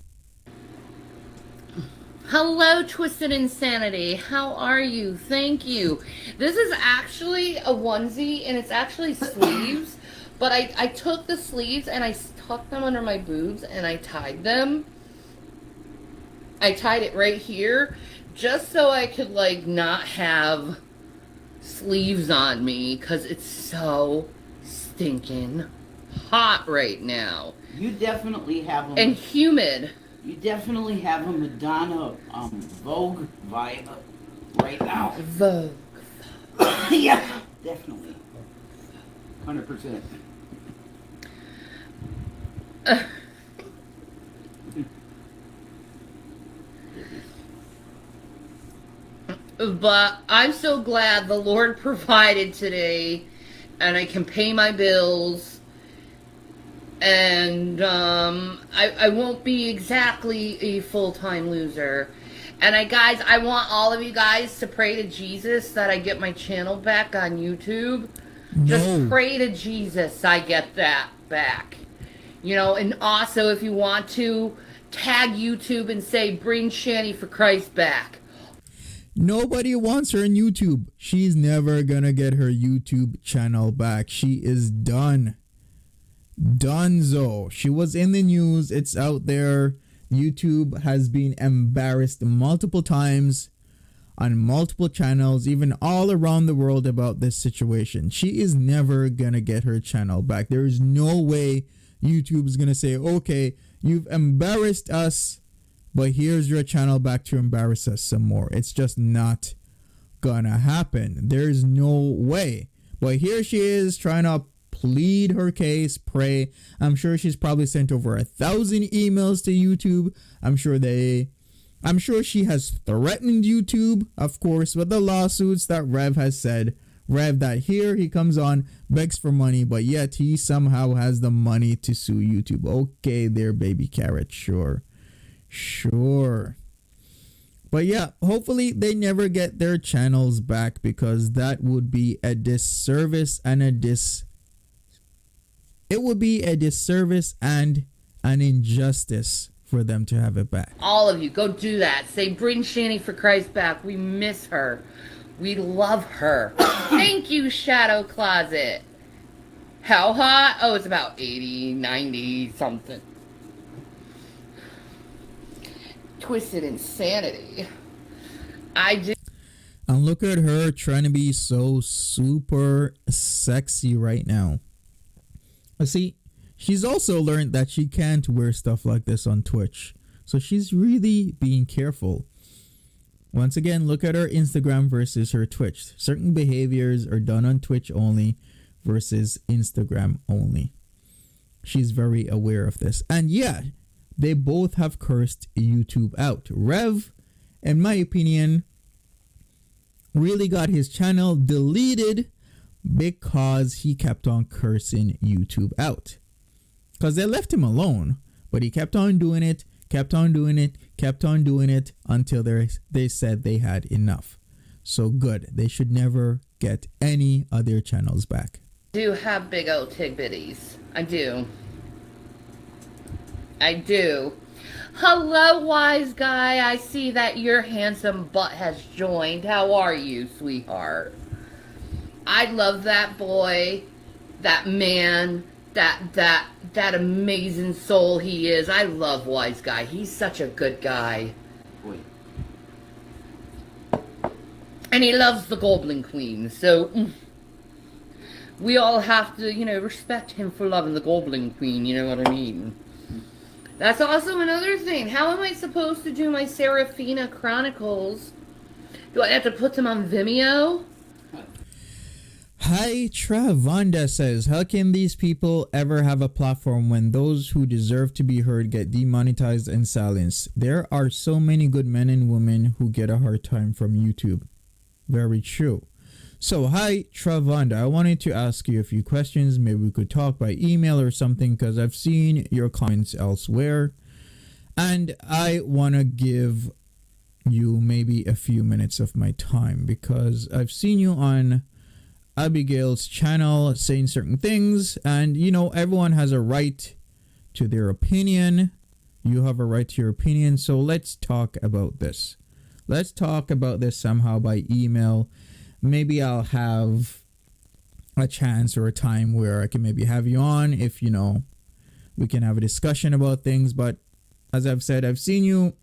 Hello, Twisted Insanity. How are you? Thank you. This is actually a onesie, and it's actually sleeves, but I took the sleeves and I tucked them under my boobs and I tied them. I tied it right here just so I could, like, not have sleeves on me, because it's so stinking hot right now. You definitely have them. And humid. You definitely have a Madonna Vogue vibe right now. Vogue. Yeah, definitely. 100%. But I'm so glad the Lord provided today, and I can pay my bills, and I won't be exactly a full-time loser. And guys, I want all of you guys to pray to Jesus that I get my channel back on YouTube. Just pray to Jesus I get that back. You know, and also if you want to, tag YouTube and say, bring Shanny for Christ back. Nobody wants her on YouTube. She's never gonna get her YouTube channel back. She is done. Dunzo. She was in the news. It's out there. YouTube has been embarrassed multiple times on multiple channels, even all around the world, about this situation. She is never gonna get her channel back. There is no way YouTube is gonna say, okay, you've embarrassed us, but here's your channel back to embarrass us some more. It's just not gonna happen. There's no way. But here she is trying to plead her case, pray. I'm sure she's probably sent over 1,000 emails to YouTube. I'm sure she has threatened YouTube, of course, with the lawsuits that Rev has said. Rev, that here he comes on, begs for money, but yet he somehow has the money to sue YouTube. Okay there, baby carrot. Sure. But yeah, hopefully they never get their channels back, because that would be a disservice and it would be a disservice and an injustice for them to have it back. All of you, go do that. Say, bring Shanny for Christ back. We miss her. We love her. Thank you, Shadow Closet. How hot? Oh, it's about 80, 90, something. Twisted Insanity. And look at her trying to be so super sexy right now. See, she's also learned that she can't wear stuff like this on Twitch. So she's really being careful. Once again, look at her Instagram versus her Twitch. Certain behaviors are done on Twitch only versus Instagram only. She's very aware of this. And yeah, they both have cursed YouTube out. Rev, in my opinion, really got his channel deleted because he kept on cursing YouTube out. Because they left him alone, but he kept on doing it until they said they had enough. So good. They should never get any other channels back. I do have big old tigbitties. I do. Hello, wise guy. I see that your handsome butt has joined. How are you, sweetheart? I love that boy. that man, that amazing soul he is. I love Wise Guy. He's such a good guy. Boy. And he loves the Goblin Queen, so we all have to, respect him for loving the Goblin Queen, you know what I mean? That's also another thing. How am I supposed to do my Serafina Chronicles? Do I have to put them on Vimeo? Hi, Travanda says, how can these people ever have a platform when those who deserve to be heard get demonetized and silenced? There are so many good men and women who get a hard time from YouTube. Very true. So, hi, Travanda. I wanted to ask you a few questions. Maybe we could talk by email or something because I've seen your comments elsewhere. And I want to give you maybe a few minutes of my time because I've seen you on Abigail's channel saying certain things. And, everyone has a right to their opinion. You have a right to your opinion. So, let's talk about this. Let's talk about this somehow by email. Maybe I'll have a chance or a time where I can maybe have you on if, we can have a discussion about things. But as I've said, I've seen you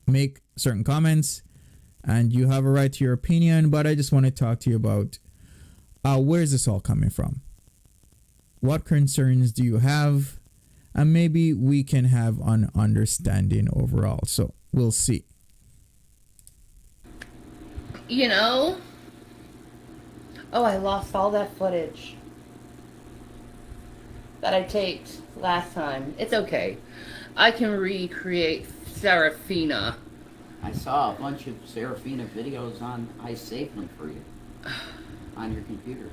make certain comments and you have a right to your opinion. But I just want to talk to you about where's this all coming from? What concerns do you have? And maybe we can have an understanding overall. So we'll see. Oh, I lost all that footage that I taped last time. It's okay. I can recreate Serafina. I saw a bunch of Serafina videos on. I saved them for you on your computer.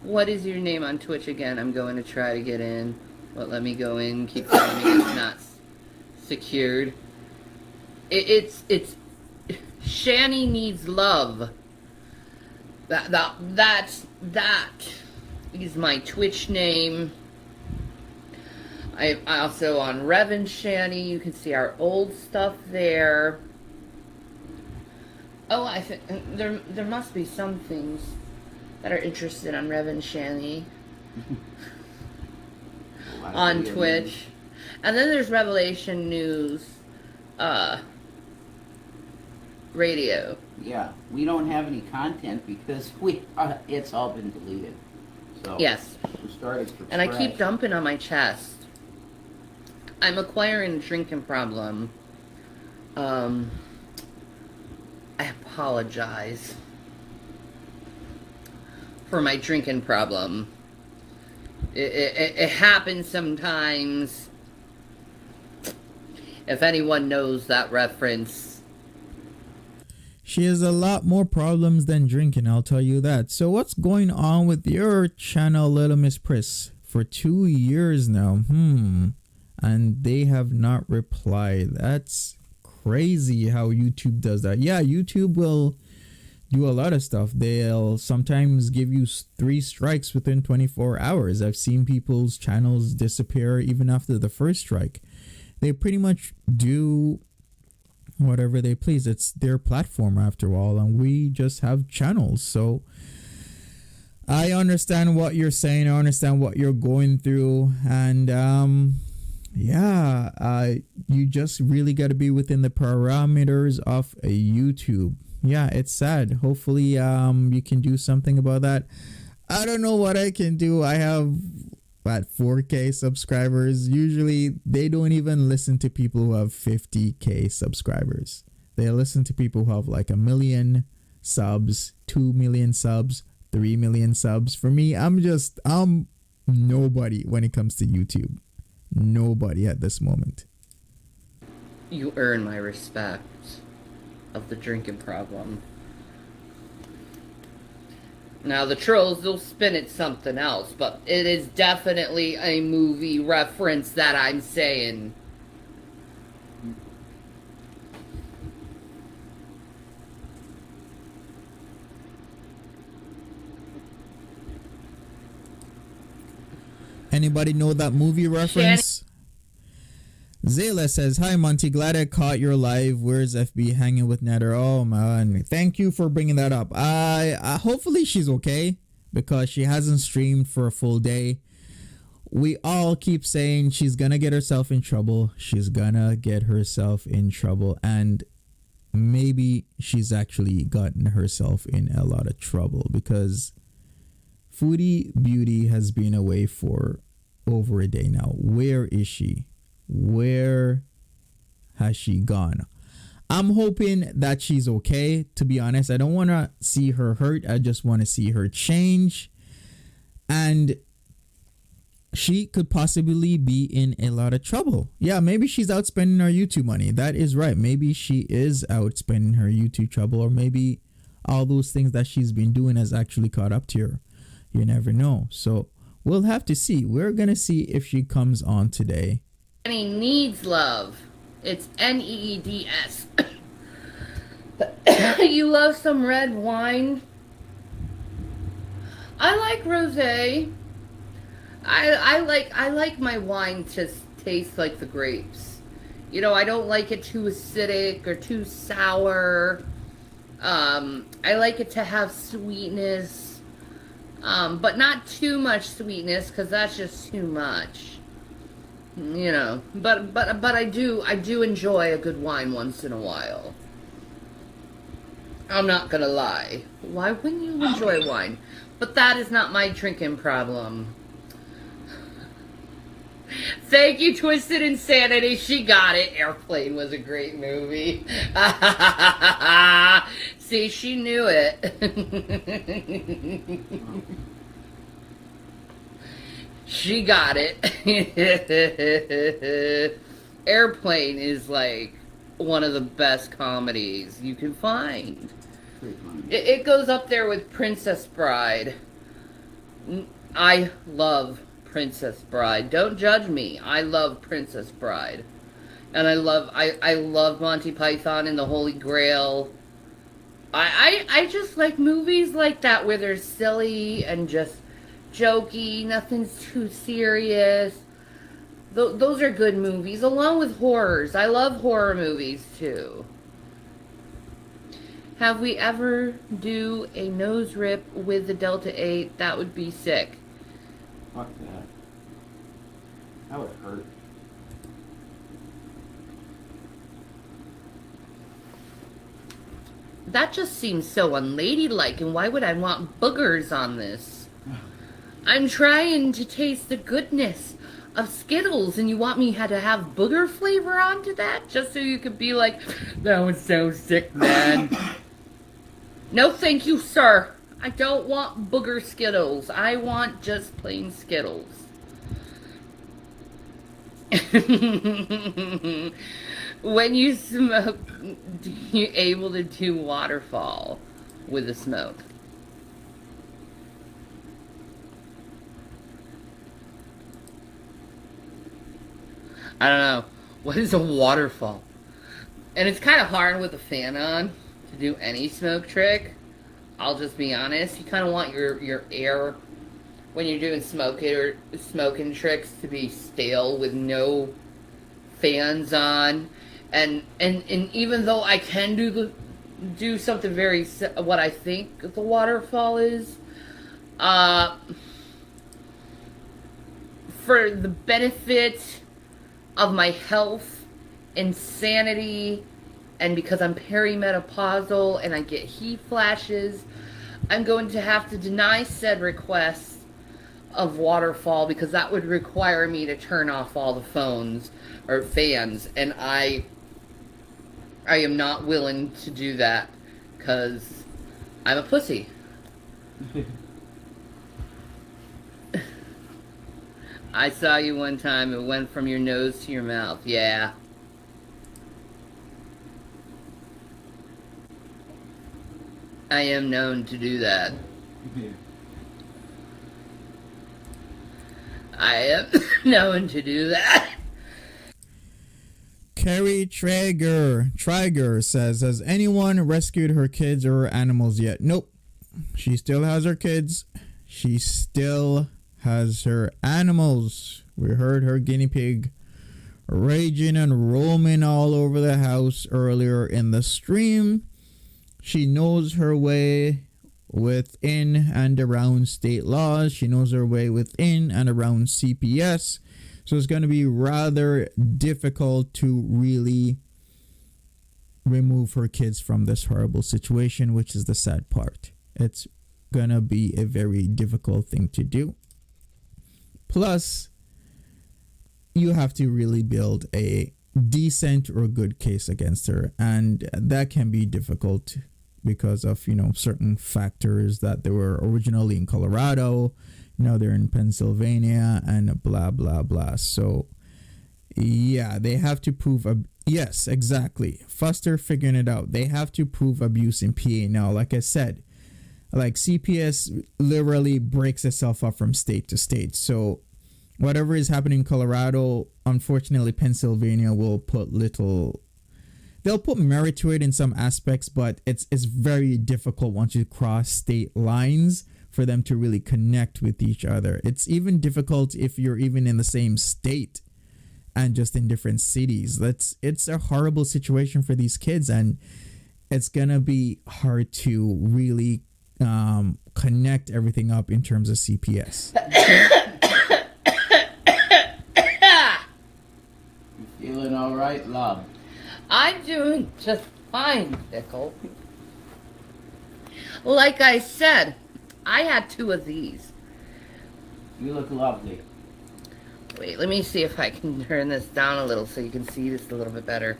What is your name on Twitch again? I'm going to try to get in. But let me go in. Keep telling me it's not secured. It's Shanny needs love. That is my Twitch name. I also on Revan Shanny. You can see our old stuff there. Oh, I think there must be some things that are interested on Revan Shanny on Twitch. And then there's Revelation News Radio. Yeah, we don't have any content because it's all been deleted. So yes. We started from and scratch. I keep dumping on my chest. I'm acquiring a drinking problem. I apologize for my drinking problem. It happens sometimes. If anyone knows that reference. She has a lot more problems than drinking, I'll tell you that. So what's going on with your channel, Little Miss Priss? For 2 years now. And they have not replied. That's crazy how YouTube does that. Yeah, YouTube will do a lot of stuff. They'll sometimes give you 3 strikes within 24 hours. I've seen people's channels disappear even after the first strike. They pretty much do whatever they please. It's their platform after all, and we just have channels. So I understand what you're saying. I understand what you're going through, and you just really got to be within the parameters of a YouTube. Yeah, it's sad. Hopefully you can do something about that. I don't know what I can do. I have 4K subscribers. Usually they don't even listen to people who have 50K subscribers. They listen to people who have like 1 million subs, 2 million subs, 3 million subs. For me, I'm nobody when it comes to YouTube. Nobody at this moment. You earn my respect of the drinking problem. Now, the trolls, they'll spin it something else, but it is definitely a movie reference that I'm saying. Anybody know that movie reference? Zayla says, hi Monty, glad I caught your live. Where's FB hanging with Nether? Oh man, thank you for bringing that up. Hopefully she's okay. because she hasn't streamed for a full day. We all keep saying she's gonna get herself in trouble. She's gonna get herself in trouble. And maybe she's actually gotten herself in a lot of trouble, because Foodie Beauty has been away for over a day now. Where is she? Where has she gone? I'm hoping that she's okay, to be honest. I don't want to see her hurt. I just want to see her change. And she could possibly be in a lot of trouble. Yeah, maybe she's out spending her YouTube money. That is right. Maybe she is out spending her YouTube trouble, or maybe all those things that she's been doing has actually caught up to her. You never know. So we'll have to see. We're going to see if she comes on today. Shanny needs love. It's Needs. You love some red wine? I like rosé. I like my wine to taste like the grapes. You know, I don't like it too acidic or too sour. I like it to have sweetness, but not too much sweetness, because that's just too much. You know, but I do enjoy a good wine once in a while. I'm not gonna lie. Why wouldn't you enjoy wine? But that is not my drinking problem. Thank you, Twisted Insanity. She got it. Airplane was a great movie. See, she knew it. She got it. Airplane is like one of the best comedies you can find. It goes up there with Princess Bride. I love Princess Bride. Don't judge me. I love Princess Bride. And I love Monty Python and the Holy Grail. I just like movies like that where they're silly and just jokey, nothing's too serious. Those are good movies, along with horrors. I love horror movies too. Have we ever do a nose rip with the Delta 8? That would be sick. Fuck that. That would hurt. That just seems so unladylike, and why would I want boogers on this? I'm trying to taste the goodness of Skittles, and you want me to have booger flavor onto that? Just so you could be like, that was so sick, man. No, thank you, sir. I don't want booger Skittles. I want just plain Skittles. When you smoke, you're able to do waterfall with the smoke. I don't know. What is a waterfall? And it's kind of hard with a fan on to do any smoke trick. I'll just be honest. You kind of want your air when you're doing smoking tricks to be stale with no fans on. And even though I can do something very what I think the waterfall is, for the benefit of my health and sanity, and because I'm perimenopausal and I get heat flashes, I'm going to have to deny said request of waterfall, because that would require me to turn off all the phones or fans, and I am not willing to do that, because I'm a pussy. I saw you one time, it went from your nose to your mouth. Yeah. I am known to do that. I am known to do that. Carrie Traeger says, has anyone rescued her kids or her animals yet? Nope. She still has her kids. She still has her animals. We heard her guinea pig raging and roaming all over the house earlier in the stream. She knows her way within and around state laws. She knows her way within and around CPS. So it's going to be rather difficult to really remove her kids from this horrible situation, which is the sad part. It's going to be a very difficult thing to do. Plus, you have to really build a decent or good case against her, and that can be difficult because of, you know, certain factors that they were originally in Colorado, now they're in Pennsylvania, and blah blah blah. So yeah, they have to prove yes, exactly. Foster figuring it out. They have to prove abuse in PA. Now, like I said, like CPS literally breaks itself up from state to state. So whatever is happening in Colorado, unfortunately, Pennsylvania will put little. They'll put merit to it in some aspects, but it's very difficult once you cross state lines for them to really connect with each other. It's even difficult if you're even in the same state and just in different cities. It's a horrible situation for these kids, and it's gonna be hard to really connect everything up in terms of CPS. You feeling all right, love? I'm doing just fine, Pickle. Like I said, I had 2 of these. You look lovely. Wait, let me see if I can turn this down a little so you can see this a little bit better.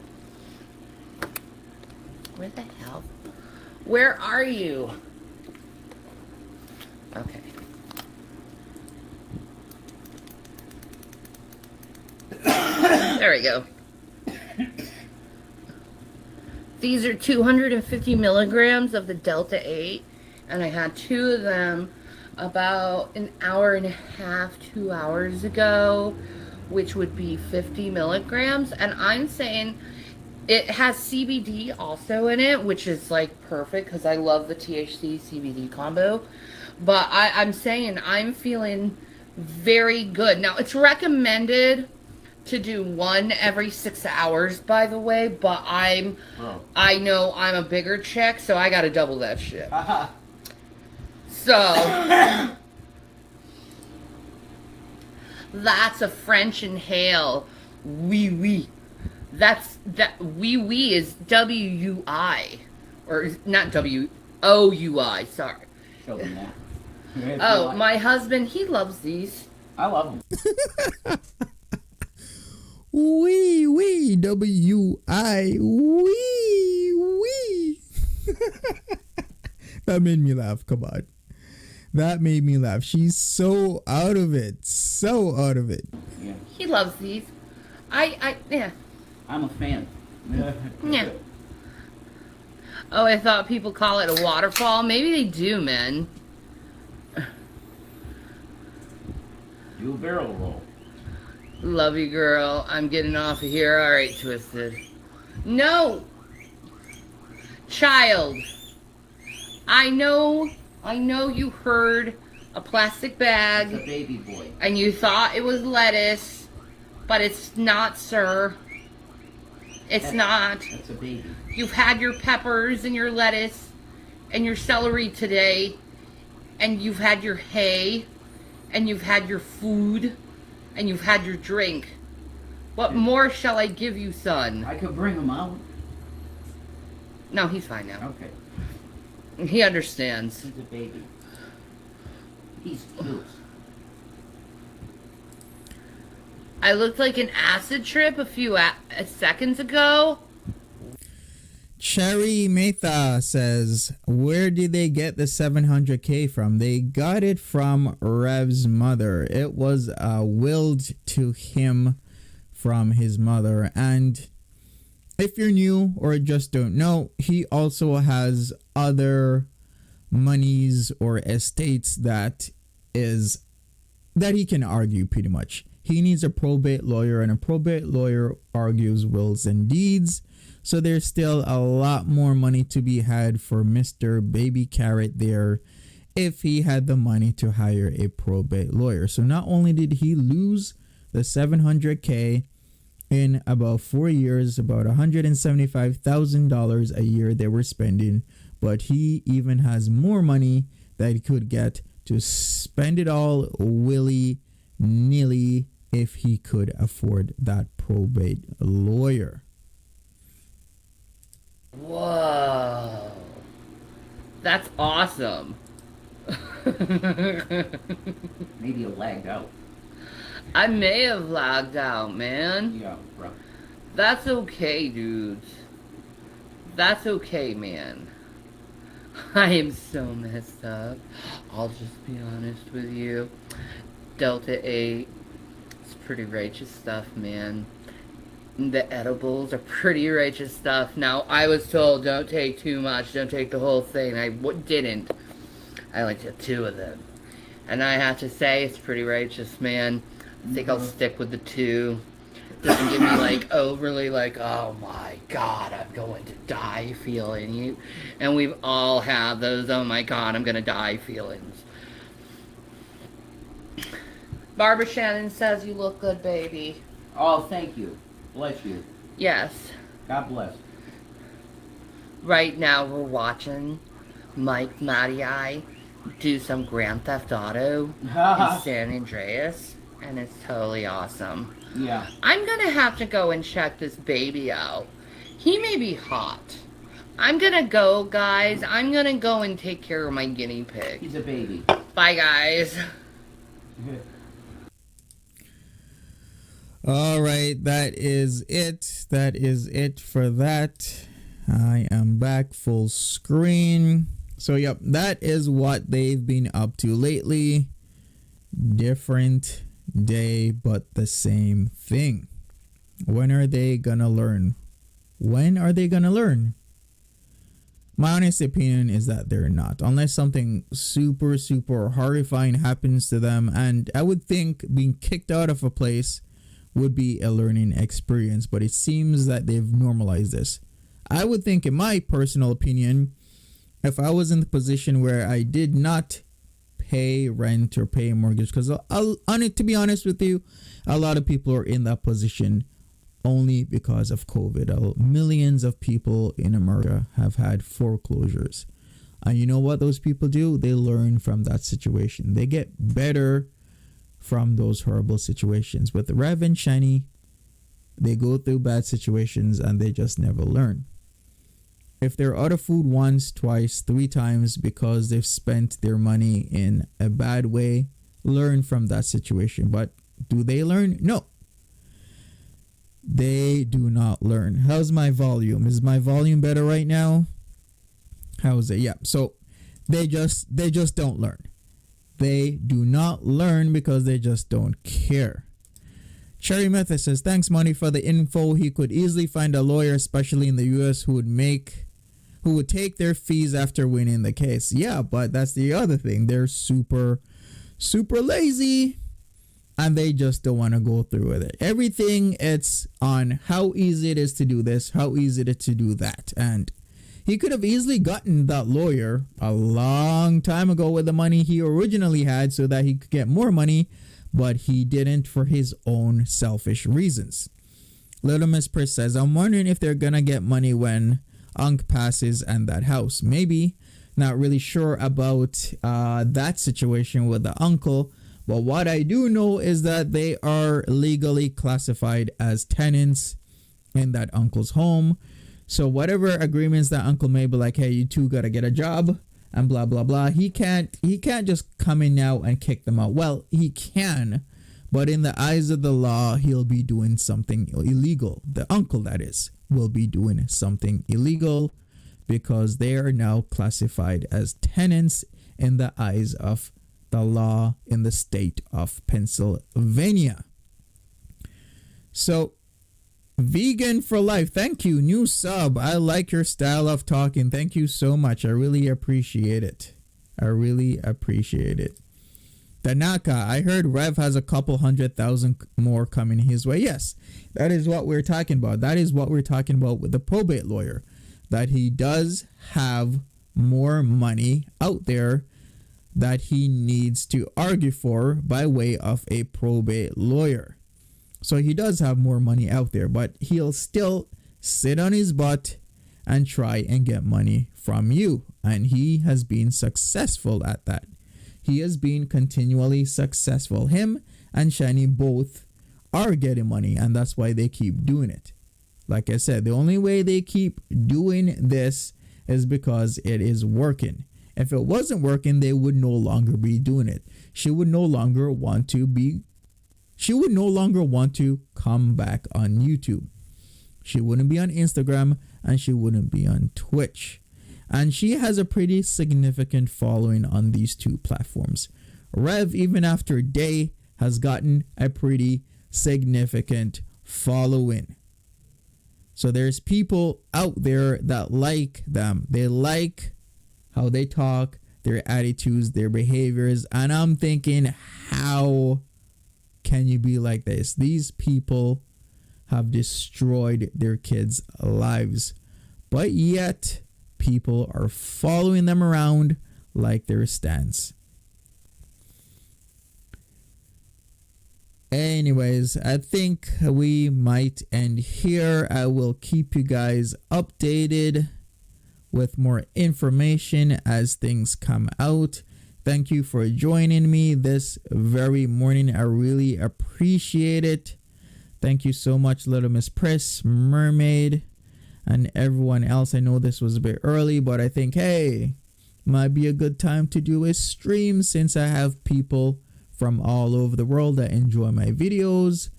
Where the hell? Where are you? Okay. There we go. These are 250 milligrams of the Delta 8, and I had 2 of them about an hour and a half, 2 hours ago, which would be 50 milligrams. And I'm saying it has CBD also in it, which is like perfect because I love the THC CBD combo. But I'm saying I'm feeling very good. Now, it's recommended to do 1 every 6 hours, by the way, but I know I'm a bigger chick, so I gotta double that shit. So that's a French inhale. Oui, oui. That oui, oui is W-U-I, or not W-O-U-I. Sorry. Show them that. Oh, my husband, he loves these. I love them. Wee, W-I, wee. That made me laugh. Come on. That made me laugh. She's so out of it. So out of it. Yeah. He loves these. Yeah. I'm a fan. Yeah. Oh, I thought people call it a waterfall. Maybe they do, man. Do a barrel roll. Love you, girl. I'm getting off of here. All right, Twisted. No! Child. I know you heard a plastic bag. It's a baby boy. And you thought it was lettuce, but it's not, sir. It's not. That's a baby. You've had your peppers and your lettuce and your celery today, and you've had your hay, and you've had your food, and you've had your drink. What more shall I give you, son? I could bring him out. No, he's fine now. Okay. He understands. He's a baby. He's cute. I looked like an acid trip a few seconds ago. Cherry Mehta says, where did they get the 700K from? They got it from Rev's mother. It was willed to him from his mother. And if you're new or just don't know, he also has other monies or estates that he can argue pretty much. He needs a probate lawyer, and a probate lawyer argues wills and deeds. So there's still a lot more money to be had for Mr. Baby Carrot there if he had the money to hire a probate lawyer. So not only did he lose the 700K in about 4 years, about $175,000 a year they were spending, but he even has more money that he could get to spend it all willy-nilly if he could afford that probate lawyer. Whoa. That's awesome. Maybe you lagged out. I may have lagged out, man. Yeah, bro. That's okay, dudes. That's okay, man. I am so messed up. I'll just be honest with you. Delta 8, it's pretty righteous stuff, man. The edibles are pretty righteous stuff. Now, I was told don't take too much, don't take the whole thing. I didn't. I only took 2 of them. And I have to say, it's pretty righteous, man. I think I'll stick with the 2. Doesn't give me like overly like, oh my god, I'm going to die feeling. And we've all had those, oh my god, I'm gonna die feelings. Barbara Shannon says you look good, baby. Oh, thank you. Bless you. Yes. God bless. Right now we're watching Mike, Matty, I do some Grand Theft Auto in San Andreas, and it's totally awesome. Yeah. I'm gonna have to go and check this baby out. He may be hot. I'm gonna go, guys. I'm gonna go and take care of my guinea pig. He's a baby. Bye, guys. All right, that is it. That is it for that. I am back full screen. So, yep, that is what they've been up to lately. Different day, but the same thing. When are they gonna learn? When are they gonna learn? My honest opinion is that they're not, unless something super, super horrifying happens to them. And I would think being kicked out of a place would be a learning experience, but it seems that they've normalized this. I would think, in my personal opinion, if I was in the position where I did not pay rent or pay a mortgage, because to be honest with you, a lot of people are in that position only because of COVID. Millions of people in America have had foreclosures, and you know what those people do? They learn from that situation. They get better from those horrible situations. With Rev and Shanny, they go through bad situations and they just never learn. If they're out of food once, twice, 3 times because they've spent their money in a bad way, learn from that situation. But do they learn? No. They do not learn. How's my volume? Is my volume better right now? How is it? Yeah. So they just don't learn. They do not learn because they just don't care. Cherry Method says, thanks, Monty, for the info. He could easily find a lawyer, especially in the US, who would take their fees after winning the case. Yeah, but that's the other thing. They're super, super lazy, and they just don't want to go through with it. Everything, it's on how easy it is to do this, how easy it is to do that. And he could have easily gotten that lawyer a long time ago with the money he originally had so that he could get more money, but he didn't for his own selfish reasons. Little Miss Pris says, I'm wondering if they're gonna get money when Unc passes and that house. Maybe. Not really sure about that situation with the uncle, but what I do know is that they are legally classified as tenants in that uncle's home. So whatever agreements that uncle may be like, hey, you two gotta get a job and blah blah blah, he can't just come in now and kick them out. Well, he can, but in the eyes of the law, he'll be doing something illegal. The uncle, that is, will be doing something illegal because they are now classified as tenants in the eyes of the law in the state of Pennsylvania. So, Vegan for Life, thank you. New sub. I like your style of talking. Thank you so much. I really appreciate it. I really appreciate it. Tanaka, I heard Rev has a couple 100,000 more coming his way. Yes, that is what we're talking about. That is what we're talking about with the probate lawyer. That he does have more money out there that he needs to argue for by way of a probate lawyer. So he does have more money out there, but he'll still sit on his butt and try and get money from you. And he has been successful at that. He has been continually successful. Him and Shanny both are getting money, and that's why they keep doing it. Like I said, the only way they keep doing this is because it is working. If it wasn't working, they would no longer be doing it. She would no longer want to come back on YouTube. She wouldn't be on Instagram, and she wouldn't be on Twitch. And she has a pretty significant following on these two platforms. Rev, even after Day, has gotten a pretty significant following. So there's people out there that like them. They like how they talk, their attitudes, their behaviors. And I'm thinking, how can you be like this? These people have destroyed their kids' lives. But yet, people are following them around like their stance. Anyways, I think we might end here. I will keep you guys updated with more information as things come out. Thank you for joining me this very morning. I really appreciate it. Thank you so much, Little Miss Press, Mermaid, and everyone else. I know this was a bit early, but I think, hey, might be a good time to do a stream since I have people from all over the world that enjoy my videos,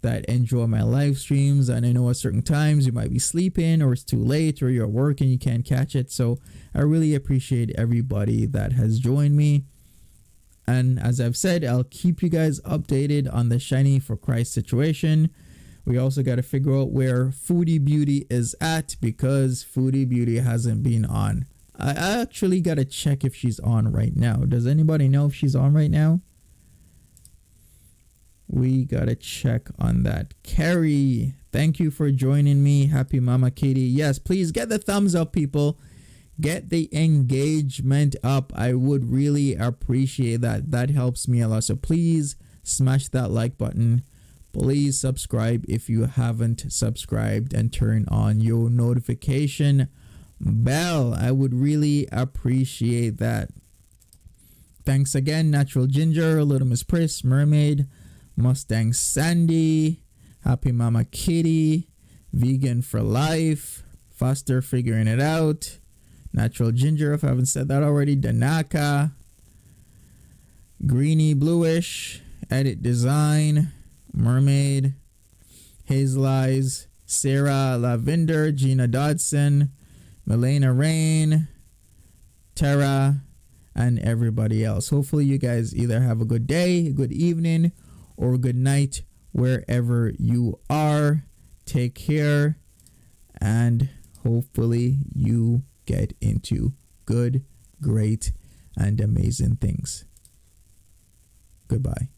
that enjoy my live streams. And I know at certain times you might be sleeping, or it's too late, or you're at work and you can't catch it. So I really appreciate everybody that has joined me. And as I've said, I'll keep you guys updated on the Shiny for Christ situation. We also got to figure out where Foodie Beauty is at, because Foodie Beauty hasn't been on. I actually got to check if she's on right now. Does anybody know if she's on right now? We got to check on that. Carrie, thank you for joining me. Happy Mama Katie. Yes, please get the thumbs up, people. Get the engagement up. I would really appreciate that. That helps me a lot. So please smash that like button. Please subscribe if you haven't subscribed, and turn on your notification bell. I would really appreciate that. Thanks again, Natural Ginger, Little Miss Priss, Mermaid, Mustang Sandy, Happy Mama Kitty, Vegan for Life, Foster Figuring It Out, Natural Ginger, if I haven't said that already, Danaka, Greeny Bluish, Edit Design, Mermaid, Hazel Eyes, Sarah Lavender, Gina Dodson, Milena Rain, Tara, and everybody else. Hopefully you guys either have a good day, a good evening, or a good night wherever you are. Take care, and hopefully you get into good, great, and amazing things. Goodbye.